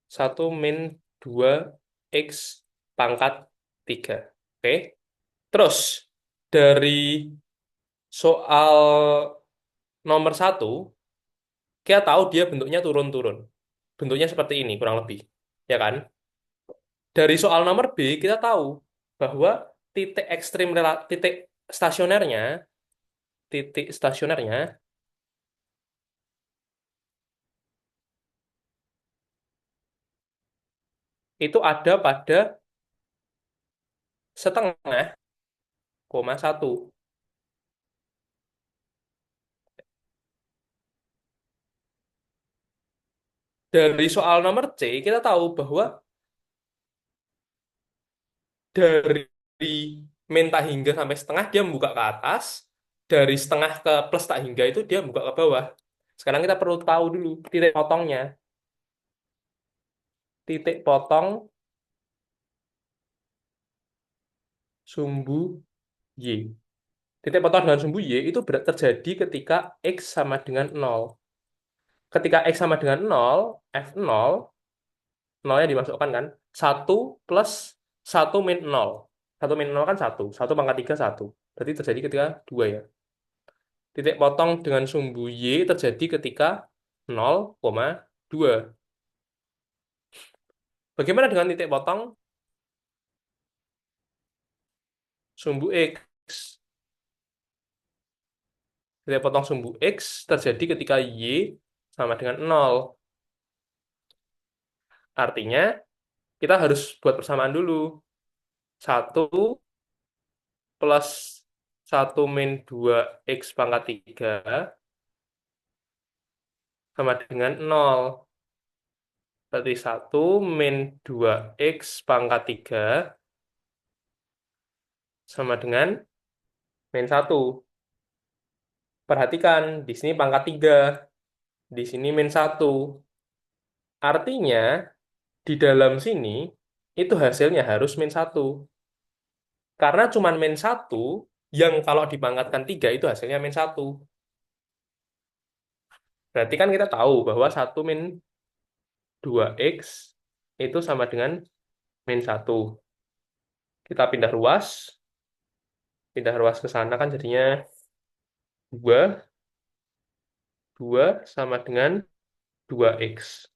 1 min 2 x pangkat 3. Oke. Terus dari soal nomor 1 kita tahu dia bentuknya turun-turun. Bentuknya seperti ini kurang lebih. Ya kan? Dari soal nomor B kita tahu bahwa titik ekstrim titik stasionernya itu ada pada setengah koma 1. Dari soal nomor C, kita tahu bahwa dari min tak hingga sampai setengah dia membuka ke atas, dari setengah ke plus tak hingga itu dia membuka ke bawah. Sekarang kita perlu tahu dulu titik potongnya. Titik potong sumbu Y. Titik potong dengan sumbu Y itu terjadi ketika X sama dengan 0. Ketika X sama dengan 0, F0, nolnya dimasukkan kan, 1 plus 1 min 0. 1 min 0 kan 1. 1 pangkat 3, 1. Berarti terjadi ketika 2 ya. Titik potong dengan sumbu Y terjadi ketika 0,2. Bagaimana dengan titik potong sumbu X? Titik potong sumbu X terjadi ketika Y sama dengan 0. Artinya, kita harus buat persamaan dulu. 1 plus 1 min 2 x pangkat 3 sama dengan 0. Berarti 1 min 2 x pangkat 3 sama dengan min 1. Perhatikan, di sini pangkat 3, di sini min 1. Artinya, di dalam sini, itu hasilnya harus min 1. Karena cuma min 1, yang kalau dipangkatkan 3 itu hasilnya min 1. Berarti kan kita tahu bahwa 1 min 2 x itu sama dengan min 1. Kita pindah ruas ke sana kan jadinya 2. 2 sama dengan 2x.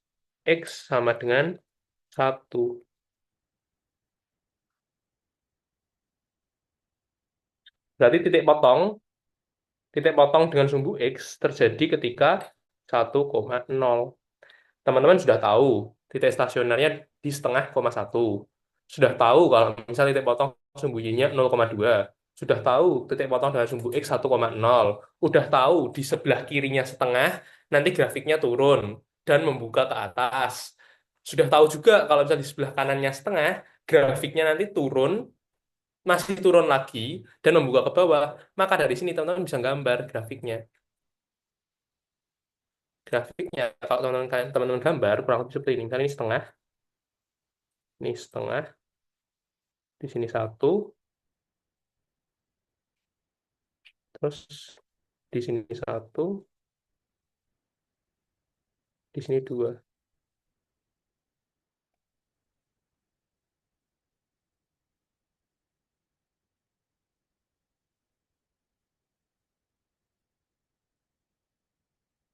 X sama dengan 1. Berarti titik potong dengan sumbu X terjadi ketika 1,0. Teman-teman sudah tahu titik stasionernya di setengah koma 1. Sudah tahu kalau misalnya titik potong sembunyinya 0,2. Sudah tahu titik potong dengan sumbu X 1,0. Udah tahu di sebelah kirinya setengah, nanti grafiknya turun dan membuka ke atas. Sudah tahu juga kalau misalnya di sebelah kanannya setengah, grafiknya nanti turun, masih turun lagi, dan membuka ke bawah. Maka dari sini teman-teman bisa gambar grafiknya. Grafiknya, kalau teman-teman gambar, kurang lebih seperti ini. Misalnya ini setengah, di sini satu, terus di sini satu, di sini dua.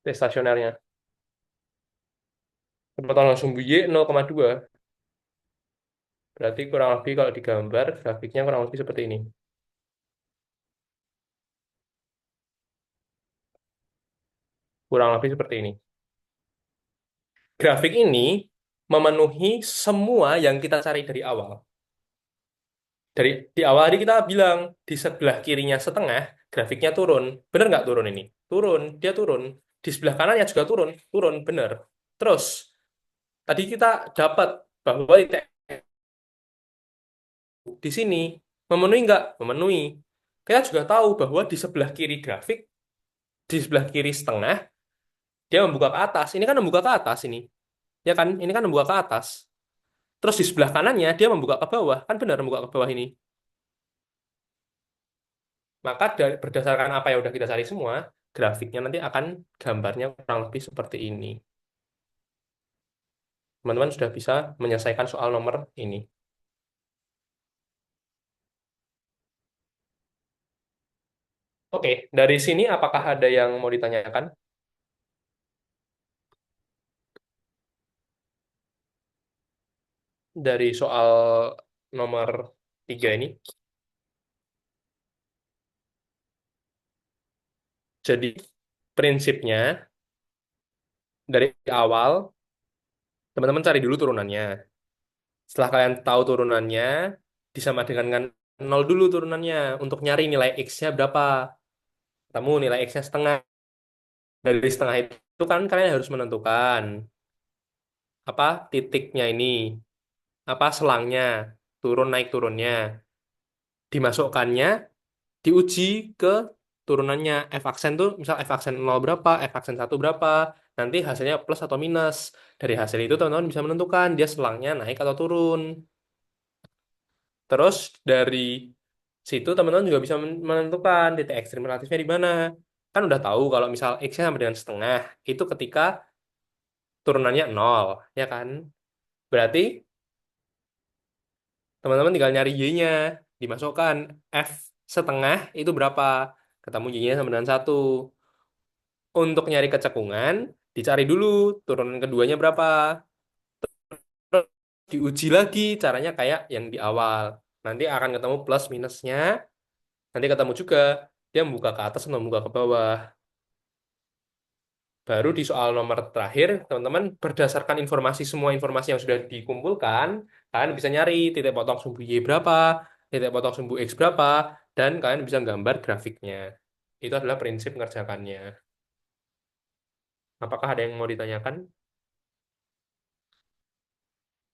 T stasionernya. Potongan sumbu Y 0,2. Berarti kurang lebih kalau digambar, grafiknya kurang lebih seperti ini. Kurang lebih seperti ini. Grafik ini memenuhi semua yang kita cari dari awal. Dari di awal tadi kita bilang, di sebelah kirinya setengah, grafiknya turun. Bener nggak turun ini? Turun, dia turun. Di sebelah kanannya juga turun, turun, bener. Terus, tadi kita dapat bahwa titik di sini memenuhi nggak? Memenuhi. Kita juga tahu bahwa di sebelah kiri grafik, di sebelah kiri setengah, dia membuka ke atas. Ini kan membuka ke atas ini. Ya kan? Ini kan membuka ke atas. Terus di sebelah kanannya dia membuka ke bawah. Kan benar membuka ke bawah ini. Maka berdasarkan apa yang udah kita cari semua, grafiknya nanti akan gambarnya kurang lebih seperti ini. Teman-teman sudah bisa menyelesaikan soal nomor ini. Oke, dari sini apakah ada yang mau ditanyakan dari soal nomor 3 ini? Jadi prinsipnya dari awal teman-teman cari dulu turunannya. Setelah kalian tahu turunannya, disama dengan 0 dulu turunannya untuk nyari nilai X-nya berapa. Ketemu nilai X-nya setengah. Dari setengah itu kan kalian harus menentukan apa titiknya ini, apa selangnya, turun naik turunnya. Dimasukkannya, diuji ke turunannya. F aksen tuh, misal F aksen 0 berapa, F aksen 1 berapa. Nanti hasilnya plus atau minus. Dari hasil itu teman-teman bisa menentukan dia selangnya naik atau turun. Terus dari situ teman-teman juga bisa menentukan titik ekstrim relatifnya di mana. Kan udah tahu kalau misal X-nya sama dengan setengah, itu ketika turunannya nol, ya kan? Berarti teman-teman tinggal nyari Y-nya, dimasukkan F setengah itu berapa? Ketemu Y-nya sama dengan satu. Untuk nyari kecekungan, dicari dulu turunan keduanya berapa. Terus diuji lagi caranya kayak yang di awal. Nanti akan ketemu plus minusnya, nanti ketemu juga dia membuka ke atas atau membuka ke bawah. Baru di soal nomor terakhir, teman-teman berdasarkan informasi semua informasi yang sudah dikumpulkan, kalian bisa nyari titik potong sumbu Y berapa, titik potong sumbu X berapa, dan kalian bisa gambar grafiknya. Itu adalah prinsip mengerjakannya. Apakah ada yang mau ditanyakan?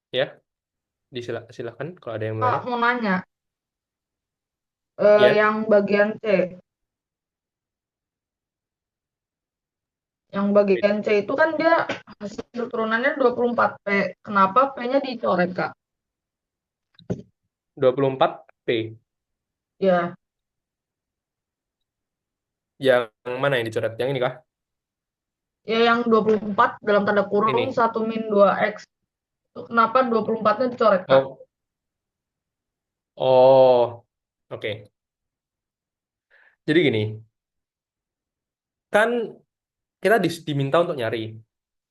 Ya, silakan kalau ada yang mau Kak, tanya. mau nanya, Ya, yang bagian C, yang bagian C itu kan dia hasil turunannya 24P. Kenapa P-nya dicoret, Kak? 24P. Ya, Yang mana yang dicoret? Yang ini kah? ya yang 24 dalam tanda kurung Ini. 1 min 2X. Itu kenapa 24-nya dicoret, Kak? Oh, oh, oke. Jadi gini, kan kita diminta untuk nyari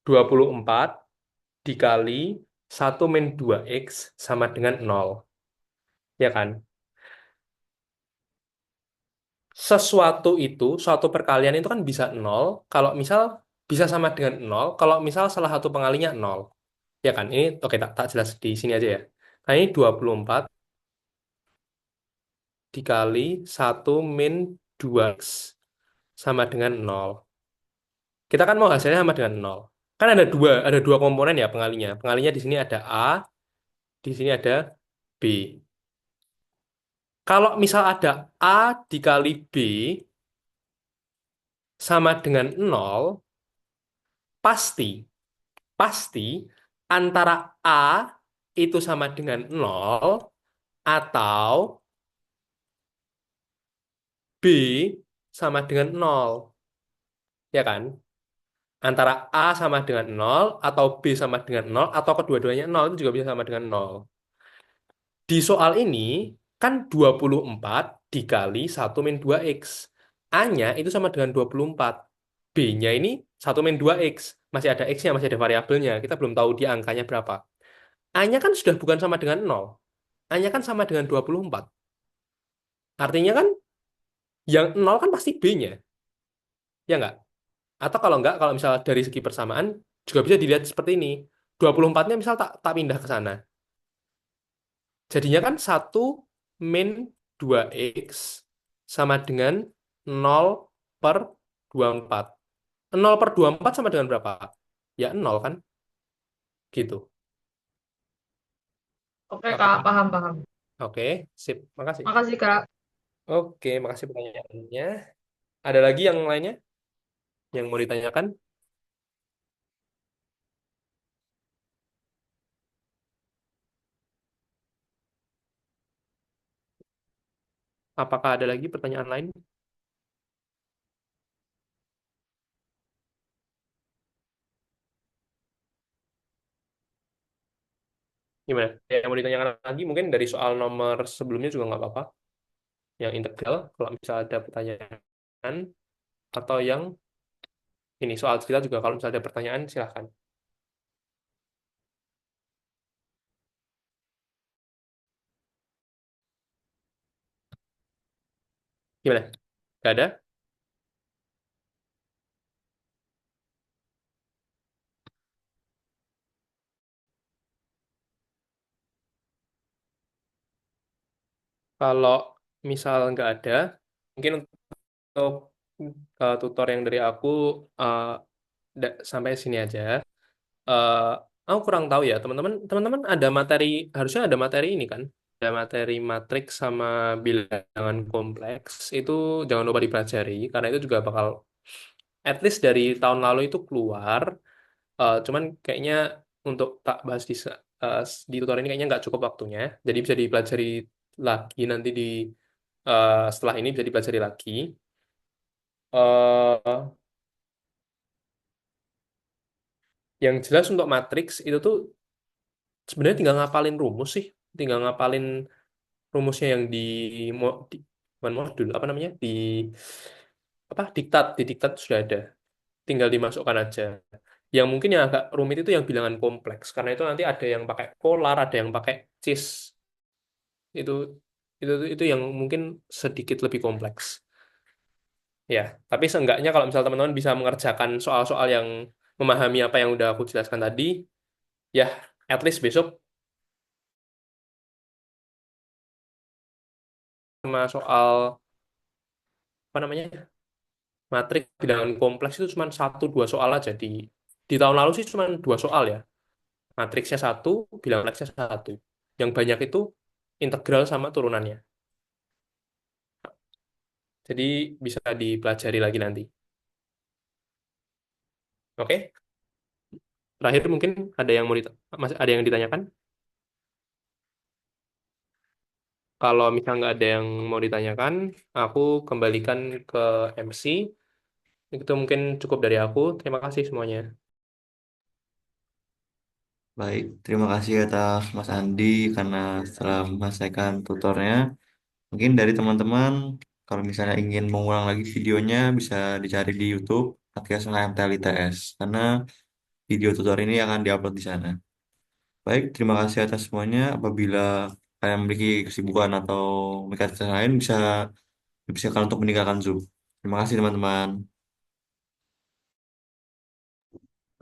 24 dikali 1 min 2X sama dengan 0. Ya kan? Sesuatu itu, suatu perkalian itu kan bisa 0, kalau misal bisa sama dengan 0, kalau misal salah satu pengalinya 0. Ya kan? Ini oke tak jelas di sini aja ya. Nah, ini 24 dikali 1 - 2x sama dengan 0. Kita kan mau hasilnya sama dengan 0. Kan ada dua komponen ya pengalinya. Pengalinya di sini ada A, di sini ada B. Kalau misal ada A dikali B sama dengan 0, pasti, pasti antara A itu sama dengan 0 atau B sama dengan 0. Ya kan? Antara A sama dengan 0 atau B sama dengan 0 atau kedua-duanya 0 itu juga bisa sama dengan 0. Di soal ini kan 24 dikali 1 - 2x. A-nya itu sama dengan 24. B-nya ini 1 - 2x. Masih ada x-nya, masih ada variabelnya. Kita belum tahu dia angkanya berapa. A-nya kan sudah bukan sama dengan 0. A-nya kan sama dengan 24. Artinya kan yang 0 kan pasti B-nya. Ya nggak? Atau kalau nggak, kalau misal dari segi persamaan, juga bisa dilihat seperti ini. 24-nya misal tak pindah ke sana. Jadinya kan 1 - 2x sama dengan 0/24. 0/24 sama dengan berapa? Ya 0 kan? Gitu. Oke, Kak, Oke, paham-paham. oke, sip. Makasih. Makasih, Kak. Oke, makasih pertanyaannya. Ada lagi yang lainnya yang mau ditanyakan? Apakah ada lagi pertanyaan lain? Gimana? Yang mau ditanyakan lagi mungkin dari soal nomor sebelumnya juga nggak apa-apa. Yang integral, kalau misal ada pertanyaan, atau yang ini soal cerita juga kalau misal ada pertanyaan silahkan. Gimana? Gak ada? Kalau misal nggak ada, mungkin untuk tutor yang dari aku uh, sampai sini aja. Eh, aku kurang tahu ya, teman-teman. Teman-teman ada materi, harusnya ada materi ini kan? Ada materi matriks sama bilangan kompleks. Itu jangan lupa dipelajari, karena itu juga bakal, at least dari tahun lalu itu keluar. Cuman kayaknya untuk tak bahas di tutor ini kayaknya nggak cukup waktunya. Jadi bisa dipelajari lagi nanti setelah ini bisa dipelajari lagi. eh yang jelas untuk matriks itu tuh sebenarnya tinggal ngapalin rumus sih, tinggal ngapalin rumusnya yang di bukan modul apa namanya di diktat sudah ada, tinggal dimasukkan aja. Yang mungkin yang agak rumit itu yang bilangan kompleks, karena itu nanti ada yang pakai polar, ada yang pakai cis. Itu itu yang mungkin sedikit lebih kompleks. Ya, tapi seenggaknya kalau misal teman-teman bisa mengerjakan soal-soal yang memahami apa yang udah aku jelaskan tadi, ya at least besok sama soal apa namanya matriks bilangan kompleks itu cuma 1 2 soal aja di tahun lalu sih cuma 2 soal ya. Matriksnya satu, bilangan kompleks satu. Yang banyak itu integral sama turunannya. Jadi bisa dipelajari lagi nanti. Oke, terakhir mungkin ada yang masih ada yang ditanyakan. Kalau misalnya nggak ada yang mau ditanyakan, aku kembalikan ke MC. Itu mungkin cukup dari aku. Terima kasih semuanya. Baik, terima kasih atas Mas Andi karena setelah menyelesaikan tutornya. Mungkin dari teman-teman, kalau misalnya ingin mengulang lagi videonya, bisa dicari di YouTube Podcast HMTL ITS, karena video tutor ini akan diupload di sana. Baik, terima kasih atas semuanya. Apabila kalian memiliki kesibukan atau memiliki aktivitas lain, bisa dipersilakan untuk meninggalkan Zoom. Terima kasih teman-teman.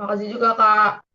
Makasih juga, Kak.